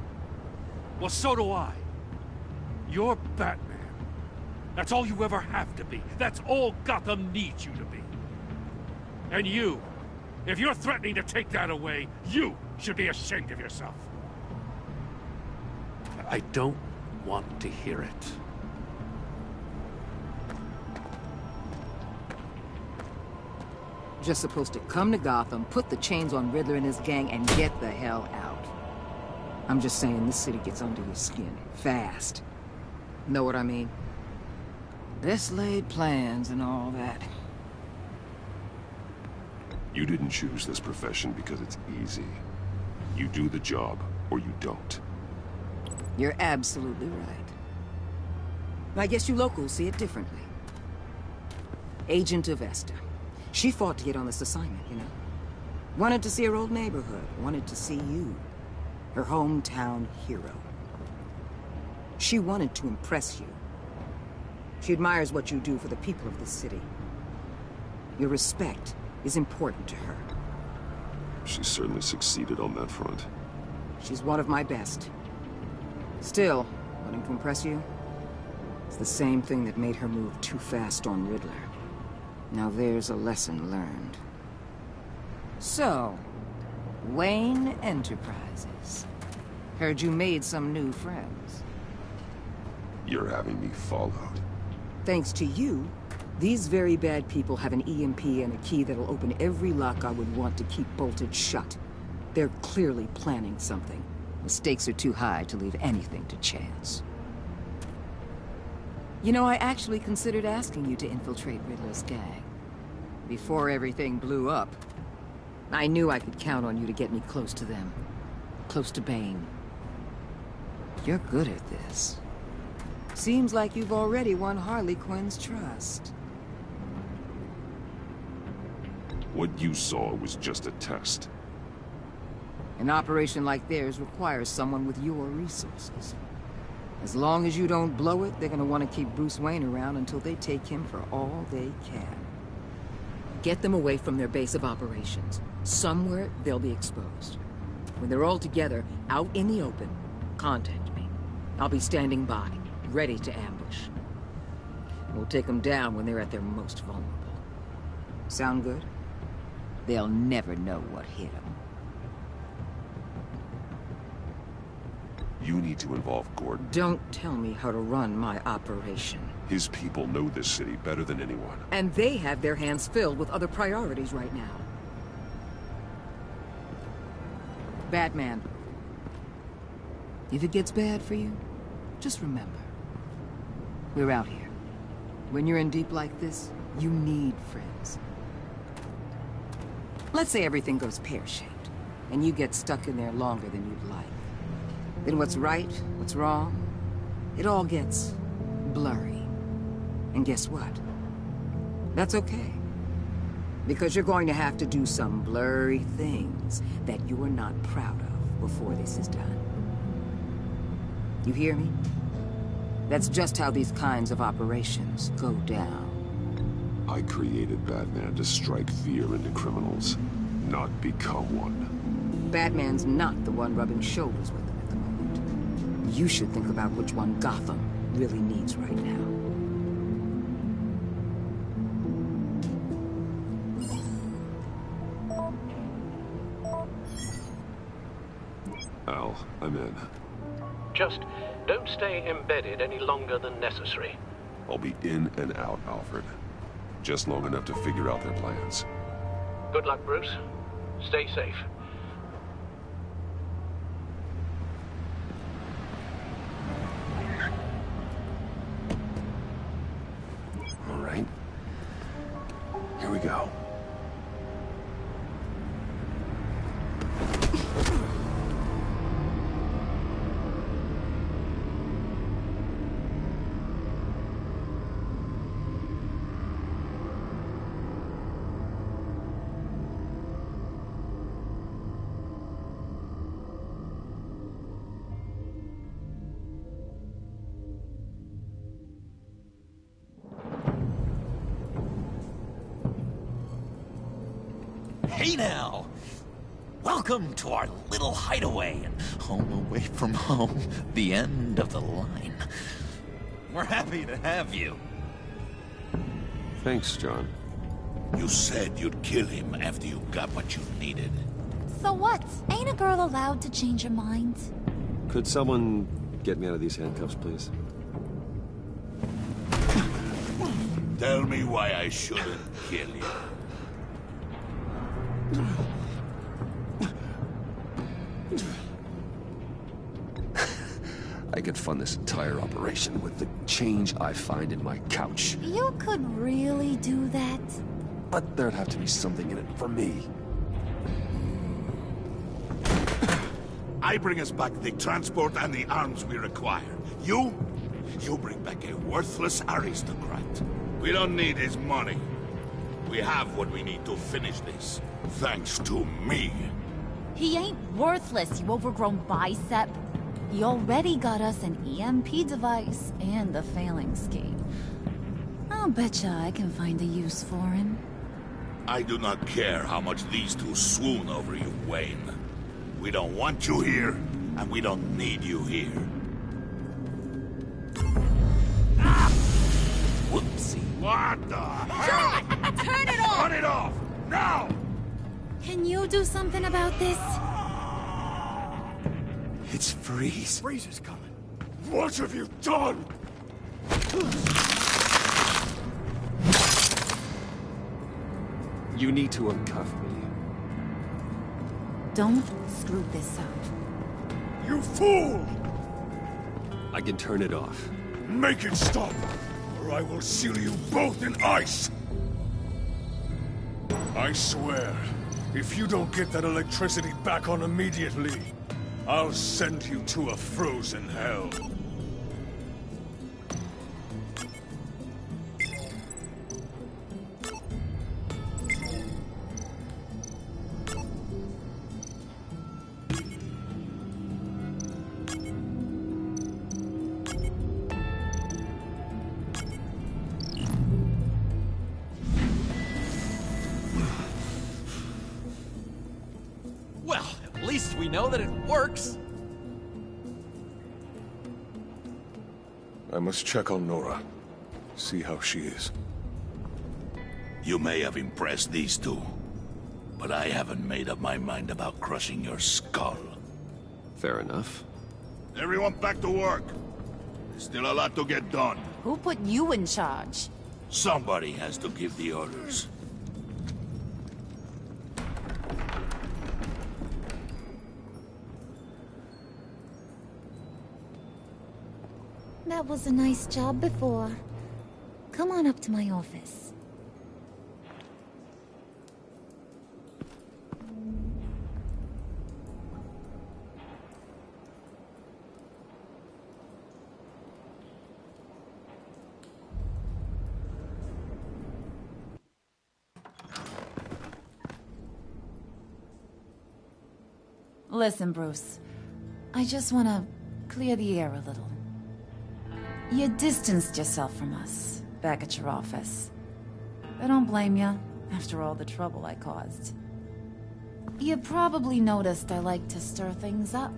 Speaker 4: Well, so do I. You're Batman. That's all you ever have to be. That's all Gotham needs you to be. And you, if you're threatening to take that away, you should be ashamed of yourself.
Speaker 3: I don't want to hear it.
Speaker 2: Just supposed to come to Gotham, put the chains on Riddler and his gang, and get the hell out. I'm just saying, this city gets under your skin. Fast. Know what I mean? Best laid plans and all that.
Speaker 20: You didn't choose this profession because it's easy. You do the job, or you don't.
Speaker 2: You're absolutely right. I guess you locals see it differently. Agent of Vesta. She fought to get on this assignment, you know? Wanted to see her old neighborhood. Wanted to see you. Her hometown hero. She wanted to impress you. She admires what you do for the people of this city. Your respect is important to her.
Speaker 20: She certainly succeeded on that front.
Speaker 2: She's one of my best. Still, wanting to impress you? It's the same thing that made her move too fast on Riddler. Now there's a lesson learned. So, Wayne Enterprises. Heard you made some new friends.
Speaker 20: You're having me followed.
Speaker 2: Thanks to you, these very bad people have an EMP and a key that'll open every lock I would want to keep bolted shut. They're clearly planning something. The stakes are too high to leave anything to chance. You know, I actually considered asking you to infiltrate Riddler's gang. Before everything blew up. I knew I could count on you to get me close to them. Close to Bane. You're good at this. Seems like you've already won Harley Quinn's trust.
Speaker 20: What you saw was just a test.
Speaker 2: An operation like theirs requires someone with your resources. As long as you don't blow it, they're gonna want to keep Bruce Wayne around until they take him for all they can. Get them away from their base of operations. Somewhere they'll be exposed. When they're all together, out in the open, contact me. I'll be standing by, ready to ambush. We'll take them down when they're at their most vulnerable. Sound good? They'll never know what hit them.
Speaker 20: You need to involve Gordon.
Speaker 2: Don't tell me how to run my operation.
Speaker 20: His people know this city better than anyone.
Speaker 2: And they have their hands filled with other priorities right now. Batman. If it gets bad for you, just remember. We're out here. When you're in deep like this, you need friends. Let's say everything goes pear-shaped, and you get stuck in there longer than you'd like. Then what's right, what's wrong, it all gets blurry. And guess what? That's okay. Because you're going to have to do some blurry things that you are not proud of before this is done. You hear me? That's just how these kinds of operations go down.
Speaker 20: I created Batman to strike fear into criminals, not become one.
Speaker 2: Batman's not the one rubbing shoulders with them at the moment. You should think about which one Gotham really needs right now.
Speaker 20: Al, I'm in.
Speaker 11: Just don't stay embedded any longer than necessary.
Speaker 20: I'll be in and out, Alfred. Just long enough to figure out their plans.
Speaker 11: Good luck, Bruce. Stay safe.
Speaker 20: All right. Here we go.
Speaker 17: Hey now! Welcome to our little hideaway and home away from home, the end of the line. We're happy to have you.
Speaker 20: Thanks, John.
Speaker 8: You said you'd kill him after you got what you needed.
Speaker 15: So what? Ain't a girl allowed to change her mind?
Speaker 1: Could someone get me out of these handcuffs, please?
Speaker 8: Tell me why I shouldn't kill you.
Speaker 1: I could fund this entire operation with the change I find in my couch.
Speaker 15: You could really do that?
Speaker 1: But there'd have to be something in it for me.
Speaker 8: I bring us back the transport and the arms we require. You bring back a worthless aristocrat. We don't need his money. We have what we need to finish this. Thanks to me.
Speaker 15: He ain't worthless, you overgrown bicep. He already got us an EMP device and a failing scheme. I'll betcha I can find a use for him.
Speaker 8: I do not care how much these two swoon over you, Wayne. We don't want you here, and we don't need you here. Ah! Whoopsie. What the hell?
Speaker 15: John! Turn it off!
Speaker 8: Turn it off! Now!
Speaker 15: Can you do something about this?
Speaker 1: It's Freeze.
Speaker 8: Freeze is coming. What have you done?
Speaker 1: You need to uncuff me.
Speaker 15: Don't screw this up.
Speaker 8: You fool!
Speaker 1: I can turn it off.
Speaker 8: Make it stop, or I will seal you both in ice!
Speaker 4: I swear, if you don't get that electricity back on immediately, I'll send you to a frozen hell.
Speaker 17: Well, at least we know that it works.
Speaker 4: I must check on Nora. See how she is.
Speaker 8: You may have impressed these two, but I haven't made up my mind about crushing your skull.
Speaker 1: Fair enough.
Speaker 8: Everyone back to work. There's still a lot to get done.
Speaker 15: Who put you in charge?
Speaker 8: Somebody has to give the orders.
Speaker 15: That was a nice job before. Come on up to my office. Listen, Bruce. I just want to clear the air a little. You distanced yourself from us, back at your office. I don't blame you, after all the trouble I caused. You probably noticed I like to stir things up.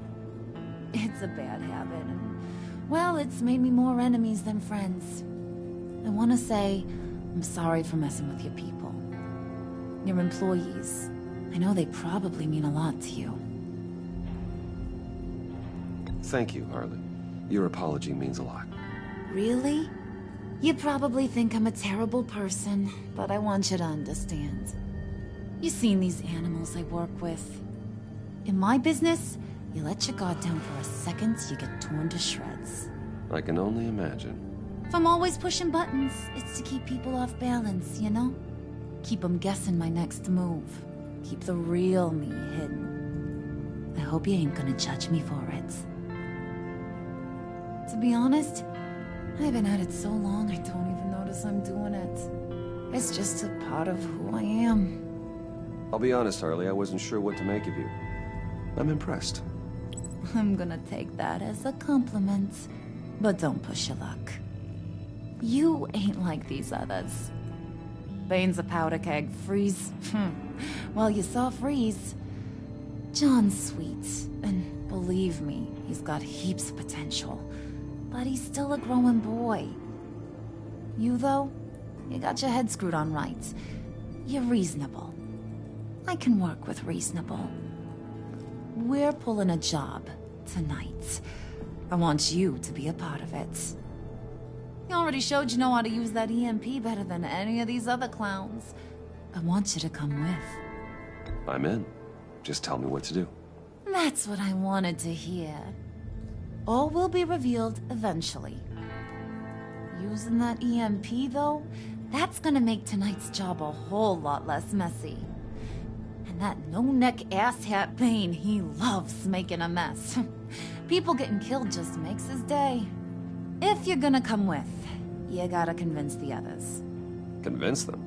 Speaker 15: It's a bad habit, and, well, it's made me more enemies than friends. I want to say I'm sorry for messing with your people. Your employees. I know they probably mean a lot to you.
Speaker 1: Thank you, Harley. Your apology means a lot.
Speaker 15: Really? You probably think I'm a terrible person, but I want you to understand. You've seen these animals I work with. In my business, you let your guard down for a second, you get torn to shreds.
Speaker 1: I can only imagine.
Speaker 15: If I'm always pushing buttons, it's to keep people off balance, you know? Keep them guessing my next move. Keep the real me hidden. I hope you ain't gonna judge me for it. To be honest, I've been at it so long I don't even notice I'm doing it. It's just a part of who I am.
Speaker 1: I'll be honest, Harley, I wasn't sure what to make of you. I'm impressed.
Speaker 15: I'm gonna take that as a compliment. But don't push your luck. You ain't like these others. Bane's a powder keg. Freeze. Well, you saw Freeze. John's sweet, and believe me, he's got heaps of potential. But he's still a growing boy. You, though, you got your head screwed on right. You're reasonable. I can work with reasonable. We're pulling a job tonight. I want you to be a part of it. You already showed you know how to use that EMP better than any of these other clowns. I want you to come with.
Speaker 1: I'm in. Just tell me what to do.
Speaker 15: That's what I wanted to hear. All will be revealed eventually. Using that EMP, though, that's gonna make tonight's job a whole lot less messy. And that no-neck asshat Bane, he loves making a mess. People getting killed just makes his day. If you're gonna come with, you gotta convince the others.
Speaker 1: Convince them?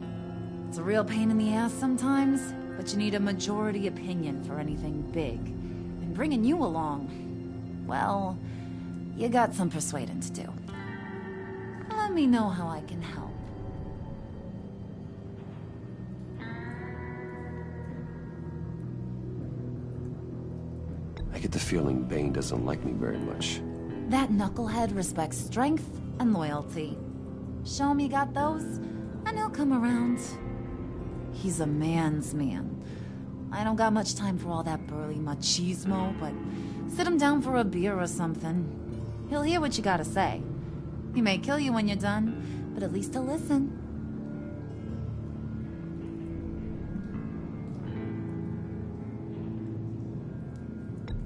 Speaker 15: It's a real pain in the ass sometimes, but you need a majority opinion for anything big. And bringing you along, well, you got some persuading to do. Let me know how I can help.
Speaker 1: I get the feeling Bane doesn't like me very much.
Speaker 15: That knucklehead respects strength and loyalty. Show him you got those, and he'll come around. He's a man's man. I don't got much time for all that burly machismo, but sit him down for a beer or something. He'll hear what you gotta say. He may kill you when you're done, but at least he'll listen.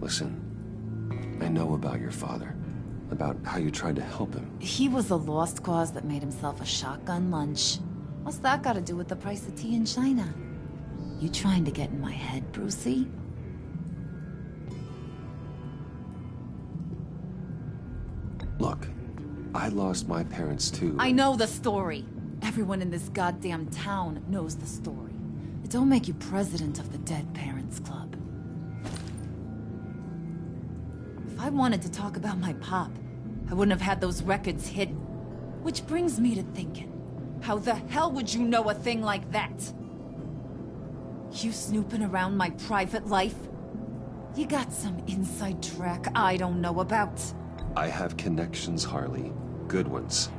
Speaker 1: Listen, I know about your father. About how you tried to help him.
Speaker 15: He was a lost cause that made himself a shotgun lunch. What's that got to do with the price of tea in China? You trying to get in my head, Brucey?
Speaker 1: Look, I lost my parents too.
Speaker 15: I know the story. Everyone in this goddamn town knows the story. It don't make you president of the Dead Parents Club. If I wanted to talk about my pop, I wouldn't have had those records hidden. Which brings me to thinking, how the hell would you know a thing like that? You snooping around my private life? You got some inside track I don't know about.
Speaker 1: I have connections, Harley. Good ones.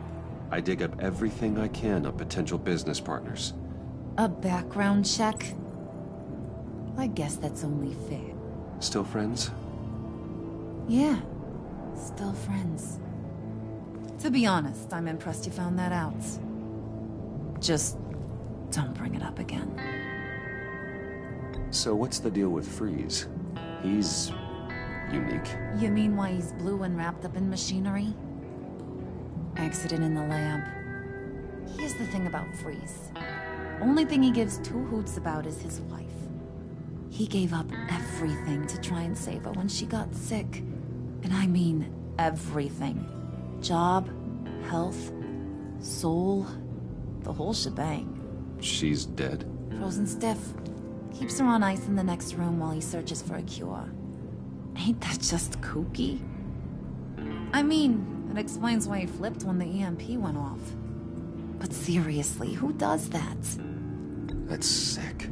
Speaker 1: I dig up everything I can on potential business partners.
Speaker 15: A background check? I guess that's only fair.
Speaker 1: Still friends?
Speaker 15: Yeah, still friends. To be honest, I'm impressed you found that out. Just don't bring it up again.
Speaker 1: So what's the deal with Freeze? He's unique.
Speaker 15: You mean why he's blue and wrapped up in machinery? Accident in the lab. Here's the thing about Freeze. Only thing he gives two hoots about is his wife. He gave up everything to try and save her when she got sick. And I mean everything. Job, health, soul, the whole shebang.
Speaker 1: She's dead?
Speaker 15: Frozen stiff. Keeps her on ice in the next room while he searches for a cure. Ain't that just kooky? I mean, it explains why he flipped when the EMP went off. But seriously, who does that?
Speaker 1: That's sick.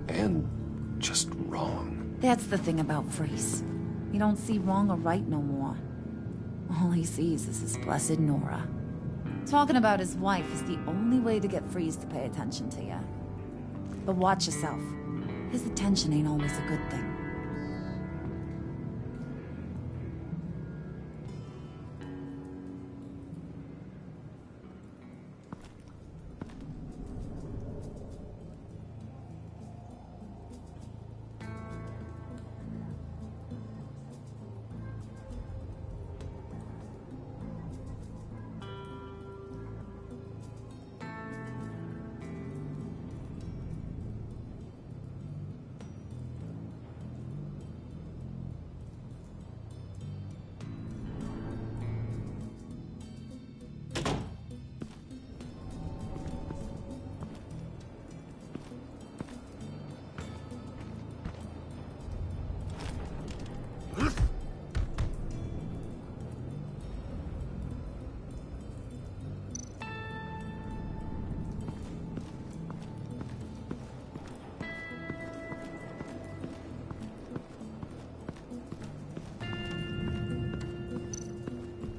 Speaker 1: And just wrong.
Speaker 15: That's the thing about Freeze. He don't see wrong or right no more. All he sees is his blessed Nora. Talking about his wife is the only way to get Freeze to pay attention to you. But watch yourself. His attention ain't always a good thing.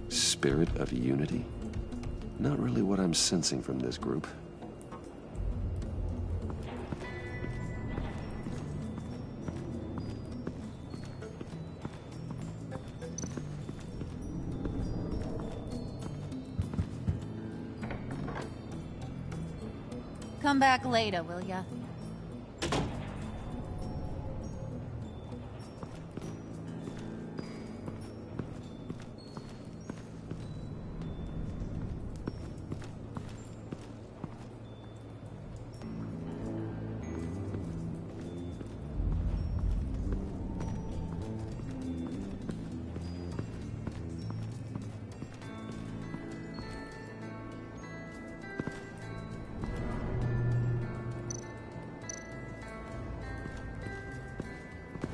Speaker 1: Spirit of unity? Not really what I'm sensing from this group.
Speaker 15: Come back later, will ya?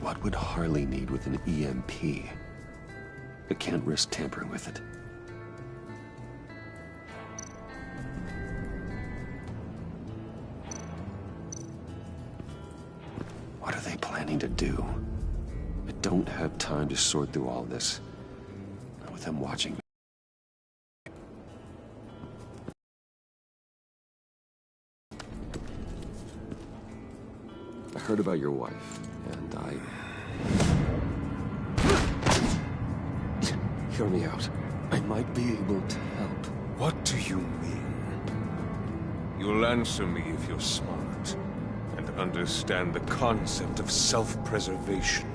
Speaker 1: What would Harley need with an EMP? I can't risk tampering with it. What are they planning to do? I don't have time to sort through all this. Not with them watching me. I heard about your wife, and Hear me out. I might be able to help.
Speaker 21: What do you mean? You'll answer me if you're smart, and understand the concept of self-preservation.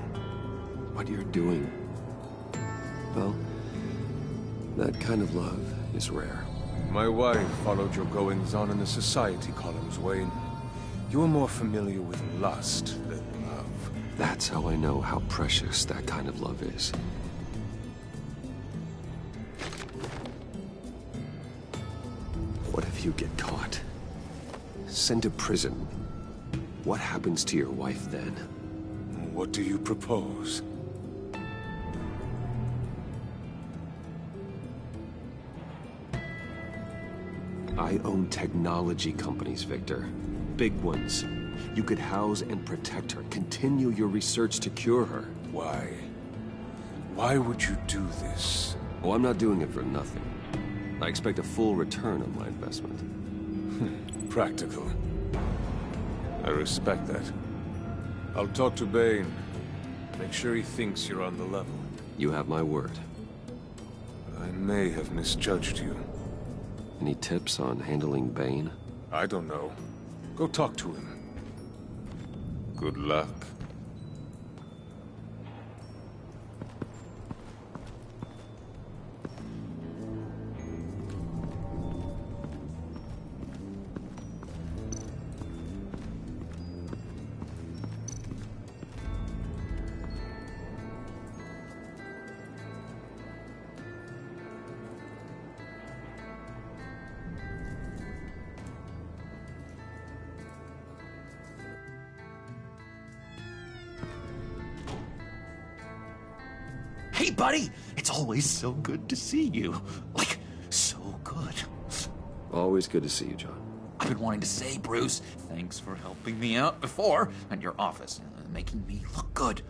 Speaker 1: What you're doing, well, that kind of love is rare.
Speaker 21: My wife followed your goings-on in the society columns, Wayne. You're more familiar with lust than love.
Speaker 1: That's how I know how precious that kind of love is. What if you get caught? Sent to prison. What happens to your wife then?
Speaker 21: What do you propose?
Speaker 1: I own technology companies, Victor. Big ones. You could house and protect her. Continue your research to cure her.
Speaker 21: Why? Why would you do this?
Speaker 1: Oh, I'm not doing it for nothing. I expect a full return on my investment.
Speaker 21: Practical. I respect that. I'll talk to Bane. Make sure he thinks you're on the level.
Speaker 1: You have my word.
Speaker 21: I may have misjudged you.
Speaker 1: Any tips on handling Bane?
Speaker 21: I don't know. Go talk to him. Good luck.
Speaker 17: Hey, buddy! It's always so good to see you. Like, so good.
Speaker 1: Always good to see you, John.
Speaker 17: I've been wanting to say, Bruce, thanks for helping me out before at your office, making me look good.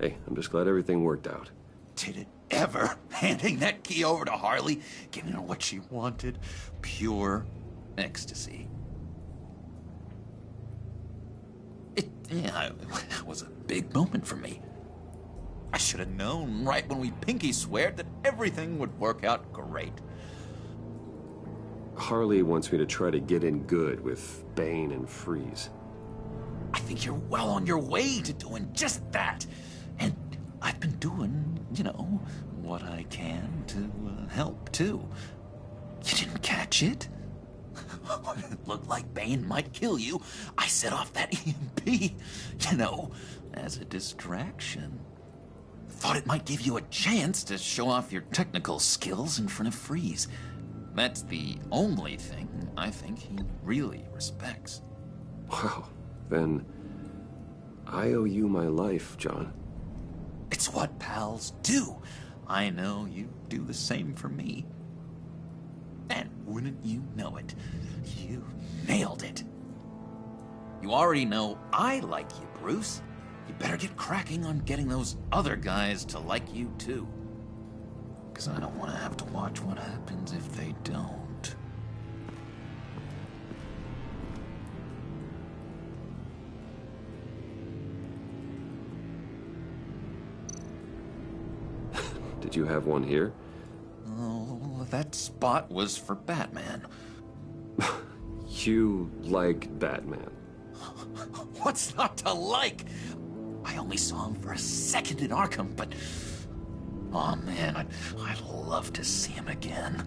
Speaker 1: Hey, I'm just glad everything worked out.
Speaker 17: Did it ever? Handing that key over to Harley, giving her what she wanted. Pure ecstasy. It was a big moment for me. I should have known right when we pinky sweared that everything would work out great.
Speaker 1: Harley wants me to try to get in good with Bane and Freeze.
Speaker 17: I think you're well on your way to doing just that. And I've been doing, what I can to help, too. You didn't catch it? When it looked like Bane might kill you, I set off that EMP, as a distraction. Thought it might give you a chance to show off your technical skills in front of Freeze. That's the only thing I think he really respects.
Speaker 1: Wow, then I owe you my life, John.
Speaker 17: It's what pals do. I know you do the same for me. And wouldn't you know it, you nailed it. You already know I like you, Bruce. You better get cracking on getting those other guys to like you, too. Because I don't want to have to watch what happens if they don't.
Speaker 1: Did you have one here?
Speaker 17: Oh, that spot was for Batman.
Speaker 1: You like Batman?
Speaker 17: What's not to like? I only saw him for a second in Arkham, but... oh, man, I'd love to see him again.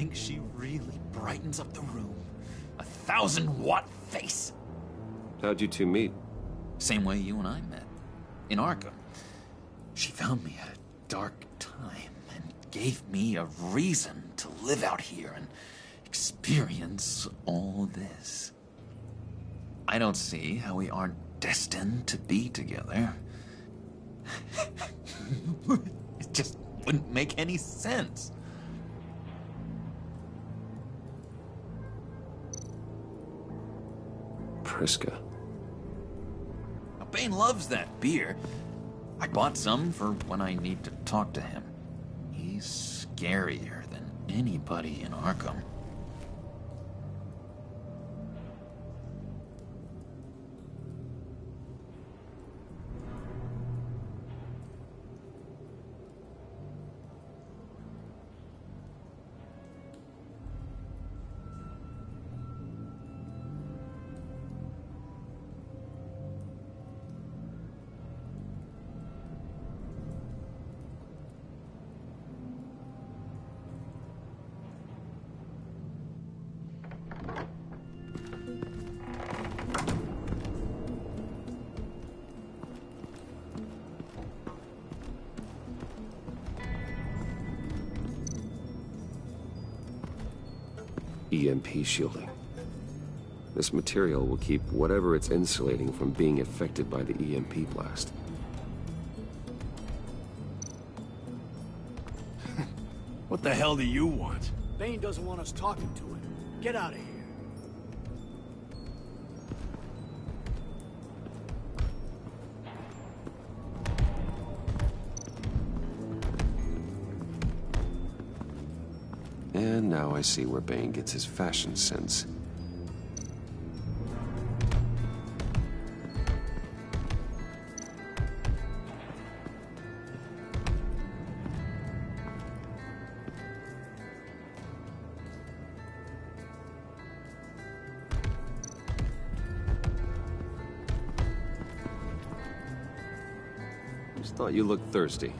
Speaker 17: think she really brightens up the room? 1,000-watt face!
Speaker 1: How'd you two meet?
Speaker 12: Same way you and I met. In Arkham. She found me at a dark time and gave me a reason to live out here and experience all this. I don't see how we aren't destined to be together. It just wouldn't make any sense.
Speaker 1: Priska.
Speaker 12: Now, Bane loves that beer. I bought some for when I need to talk to him. He's scarier than anybody in Arkham.
Speaker 1: EMP shielding. This material will keep whatever it's insulating from being affected by the EMP blast.
Speaker 4: What the hell do you want?
Speaker 7: Bane doesn't want us talking to him. Get out of here.
Speaker 1: And now I see where Bane gets his fashion sense. Just thought you looked thirsty.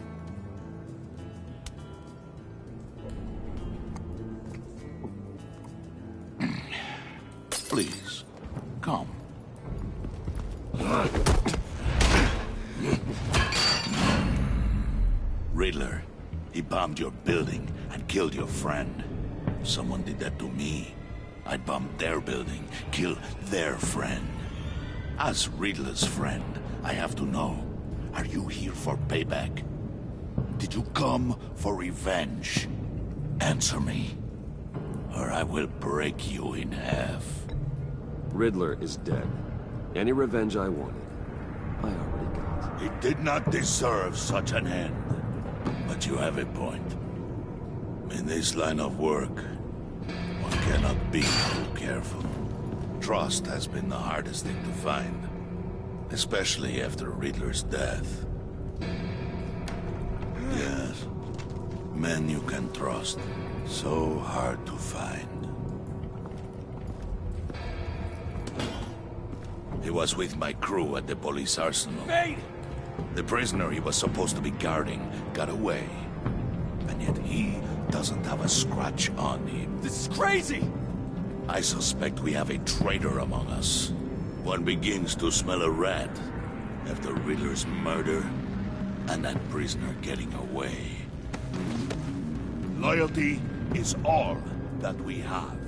Speaker 8: Please, come. Riddler, he bombed your building and killed your friend. If someone did that to me, I'd bomb their building, kill their friend. As Riddler's friend, I have to know, are you here for payback? Did you come for revenge? Answer me, or I will break you in half.
Speaker 1: Riddler is dead. Any revenge I wanted, I already got.
Speaker 8: He did not deserve such an end. But you have a point. In this line of work, one cannot be too careful. Trust has been the hardest thing to find. Especially after Riddler's death. Yes. Men you can trust. So hard to find. He was with my crew at the police arsenal.
Speaker 4: Bane!
Speaker 8: The prisoner he was supposed to be guarding got away. And yet he doesn't have a scratch on him.
Speaker 4: This is crazy!
Speaker 8: I suspect we have a traitor among us. One begins to smell a rat after Riddler's murder and that prisoner getting away. Loyalty is all that we have.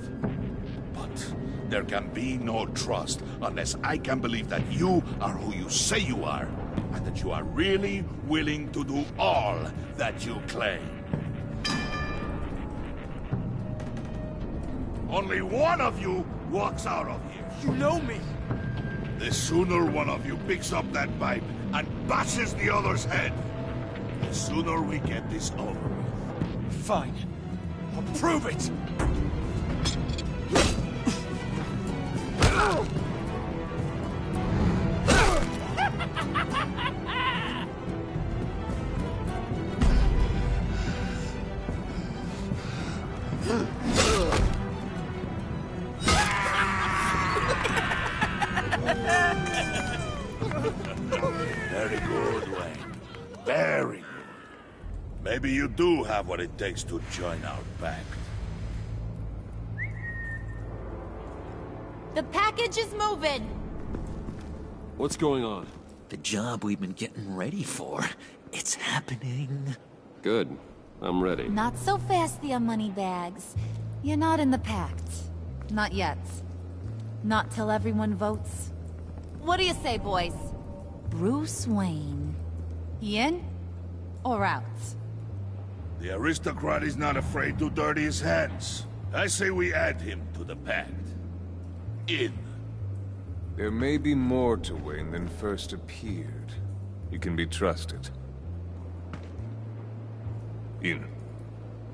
Speaker 8: But there can be no trust unless I can believe that you are who you say you are, and that you are really willing to do all that you claim. Only one of you walks out of here.
Speaker 4: You know me!
Speaker 8: The sooner one of you picks up that pipe and bashes the other's head, the sooner we get this over with.
Speaker 4: Fine. I'll prove it!
Speaker 8: Very good, Wayne. Very good. Maybe you do have what it takes to join our pact.
Speaker 15: The package is moving!
Speaker 1: What's going on?
Speaker 17: The job we've been getting ready for. It's happening.
Speaker 1: Good. I'm ready.
Speaker 15: Not so fast, the Moneybags. You're not in the pact. Not yet. Not till everyone votes. What do you say, boys? Bruce Wayne. In or out?
Speaker 8: The aristocrat is not afraid to dirty his hands. I say we add him to the pact. In.
Speaker 21: There may be more to Wayne than first appeared. He can be trusted. In.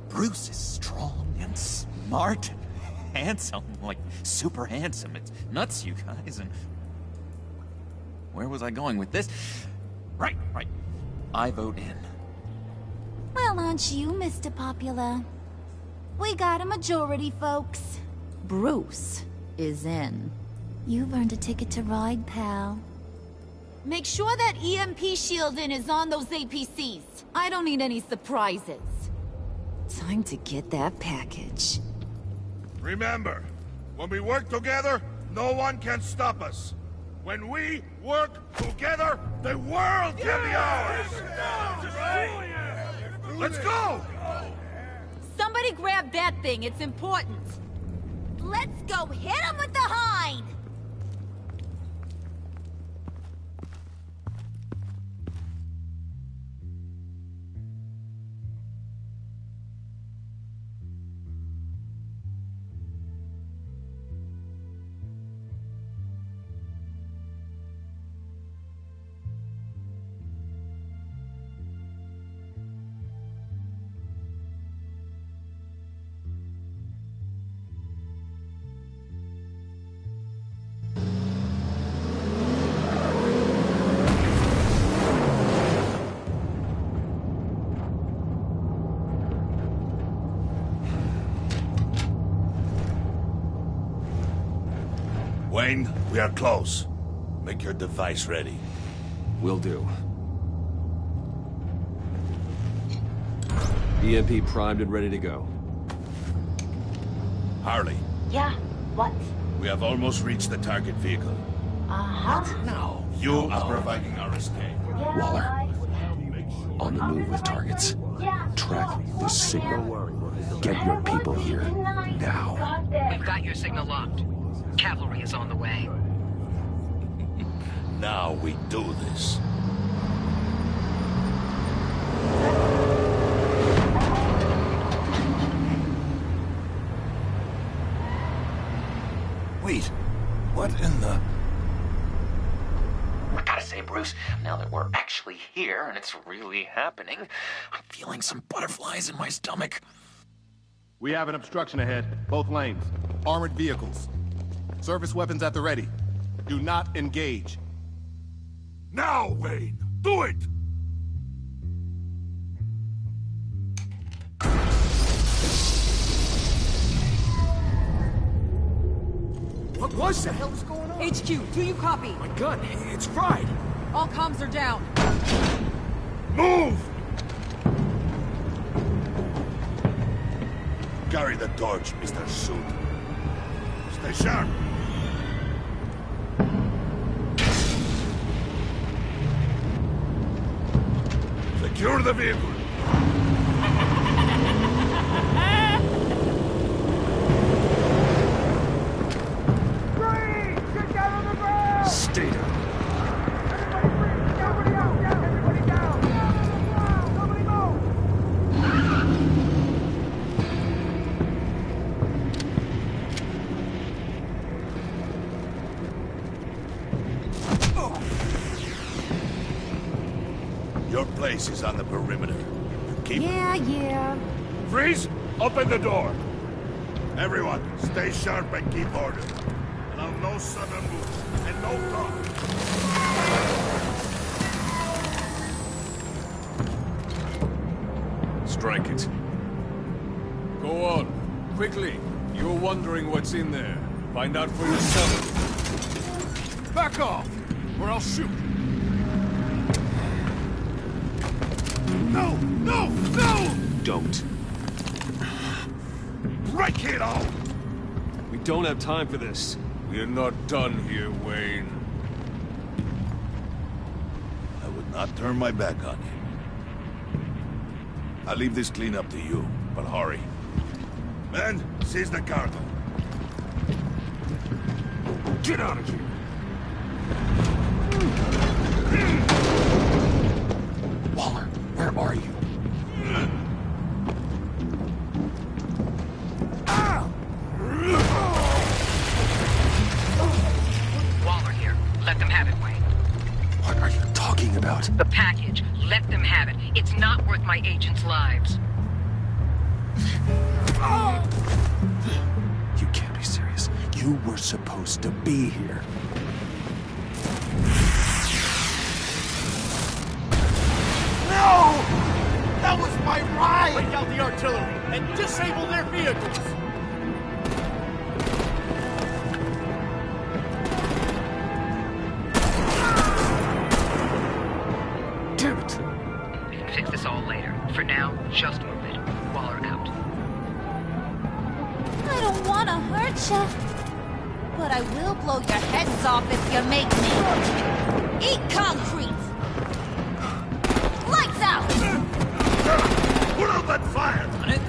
Speaker 17: Bruce is strong and smart and handsome, like super handsome. It's nuts, you guys, and... Where was I going with this? Right. I vote in.
Speaker 15: Well, aren't you, Mr. Popular? We got a majority, folks. Bruce is in. You've earned a ticket to ride, pal. Make sure that EMP shielding is on those APCs. I don't need any surprises. Time to get that package.
Speaker 8: Remember, when we work together, no one can stop us. When we work together, the world can be ours! Let's go!
Speaker 15: Somebody grab that thing, it's important. Let's go hit him with the hind!
Speaker 8: Wayne, we are close. Make your device ready.
Speaker 1: Will do. EMP primed and ready to go.
Speaker 8: Harley.
Speaker 10: Yeah, what?
Speaker 8: We have almost reached the target vehicle.
Speaker 10: Uh-huh.
Speaker 8: Now, you are providing our escape.
Speaker 1: Waller. On the move with targets. Track this signal. Get your people here. Now.
Speaker 2: We've got your signal locked. Cavalry is on the way.
Speaker 8: Now we do this.
Speaker 17: Wait, what in the... I gotta say, Bruce, now that we're actually here and it's really happening, I'm feeling some butterflies in my stomach.
Speaker 6: We have an obstruction ahead, both lanes. Armored vehicles. Service weapons at the ready. Do not engage.
Speaker 8: Now, Wayne! Do it!
Speaker 9: What was that? What the hell is going on?
Speaker 2: HQ, do you copy?
Speaker 9: My gun, it's fried.
Speaker 2: All comms are down.
Speaker 8: Move! Carry the torch, Mr. Suit. Stay sharp. Secure the vehicle.
Speaker 4: Get down on the ground!
Speaker 1: Stay down.
Speaker 4: Everybody down! Everybody down! Somebody move!
Speaker 8: Your place is on the perimeter. Keep...
Speaker 15: Yeah.
Speaker 8: Freeze! Open the door! Everyone, stay sharp and keep order. Allow no sudden moves, and no talk.
Speaker 21: Strike it. Go on. Quickly. You're wondering what's in there. Find out for yourself. Back off, or I'll shoot.
Speaker 8: No! No! No!
Speaker 1: Don't.
Speaker 8: Break it all!
Speaker 1: We don't have time for this.
Speaker 21: We're not done here, Wayne.
Speaker 8: I would not turn my back on you. I'll leave this clean up to you, but hurry. Men, seize the cargo.
Speaker 21: Get out of here!
Speaker 1: Waller, where are you?
Speaker 2: Waller here. Let them have it, Wayne.
Speaker 1: What are you talking about?
Speaker 2: The package. Let them have it. It's not worth my agents' lives.
Speaker 1: You can't be serious. You were supposed to be here.
Speaker 4: No! That was my ride! Break out the artillery and disable their vehicles!
Speaker 1: Damn it!
Speaker 2: We can fix this all later. For now, just move it. Waller out.
Speaker 15: I don't want to hurt you, but I will blow your heads off if you make me. Eat concrete! Lights out!
Speaker 8: Put out that fire!
Speaker 17: On it.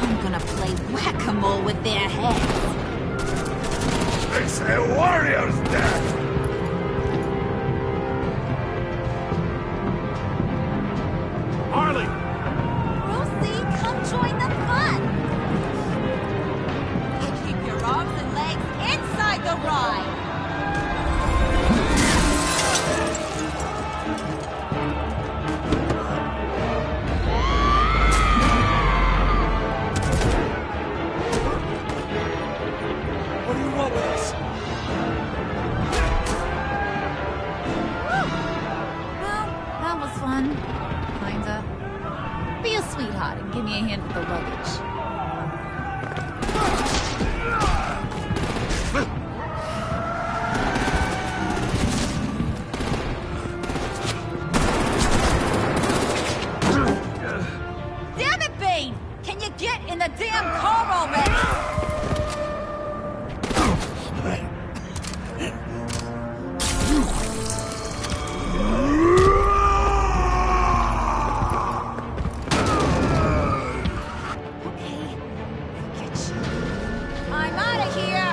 Speaker 15: I'm gonna play whack-a-mole with their heads.
Speaker 8: They say warrior's dead!
Speaker 4: Harley!
Speaker 15: Brucey, come join the fun! Keep your arms and legs inside the ride!
Speaker 4: What do you want with us?
Speaker 15: Well, that was fun. Kinda. Be a sweetheart and give me a hand with the luggage. Damn it, Bane! Can you get in the damn car already? Okay, forget you. I'm out of here!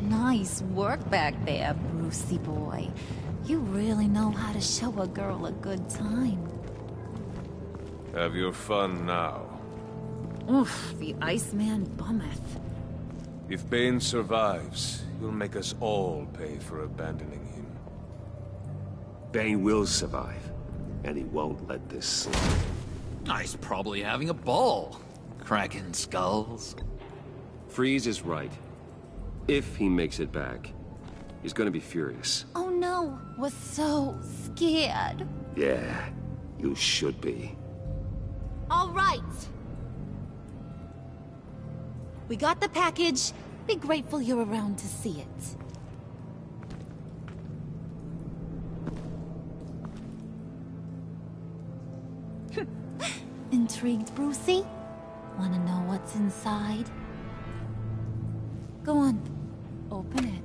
Speaker 15: Nice work back there, Brucey boy. You really know how to show a girl a good time.
Speaker 21: Have your fun now.
Speaker 15: Oof, the Iceman bummeth.
Speaker 21: If Bane survives, you'll make us all pay for abandoning him.
Speaker 1: Bane will survive, and he won't let this slide.
Speaker 17: He's probably having a ball. Cracking skulls.
Speaker 1: Freeze is right. If he makes it back, he's gonna be furious.
Speaker 15: Oh no, we're so scared.
Speaker 1: Yeah, you should be.
Speaker 15: All right. We got the package. Be grateful you're around to see it. Intrigued, Brucey? Wanna know what's inside? Go on. Open it.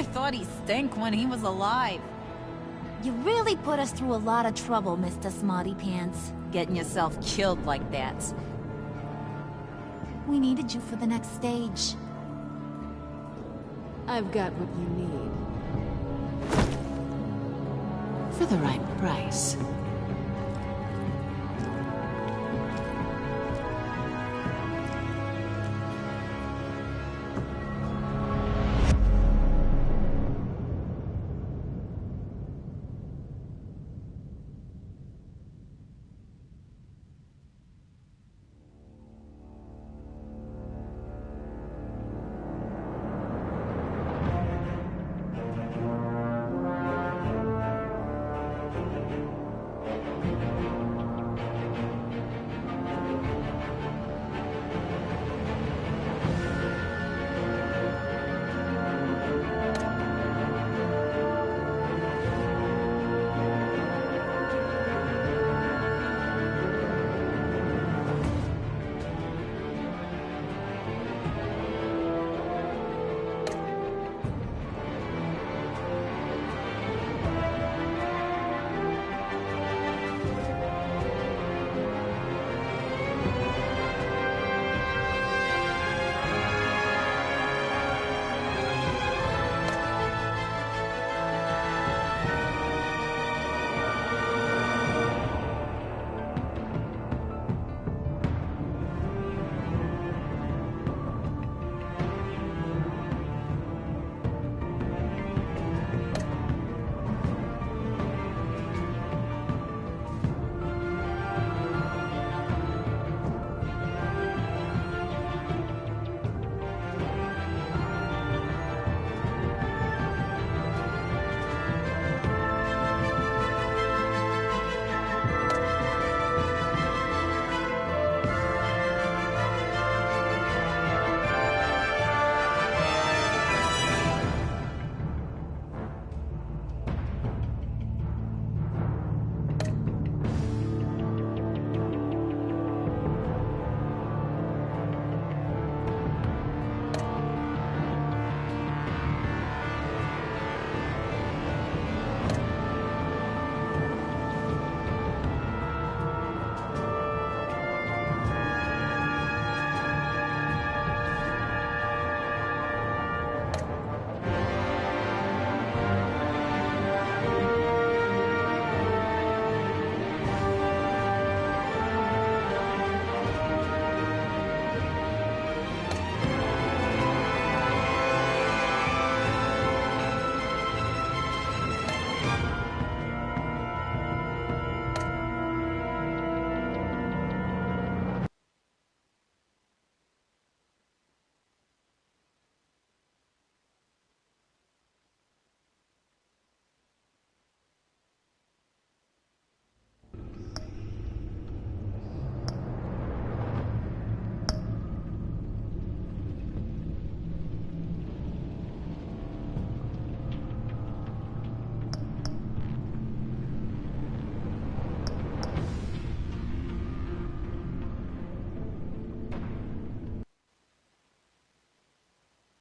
Speaker 5: I thought he stank when he was alive.
Speaker 15: You really put us through a lot of trouble, Mr. Smarty Pants.
Speaker 5: Getting yourself killed like that.
Speaker 15: We needed you for the next stage.
Speaker 22: I've got what you need. For the right price.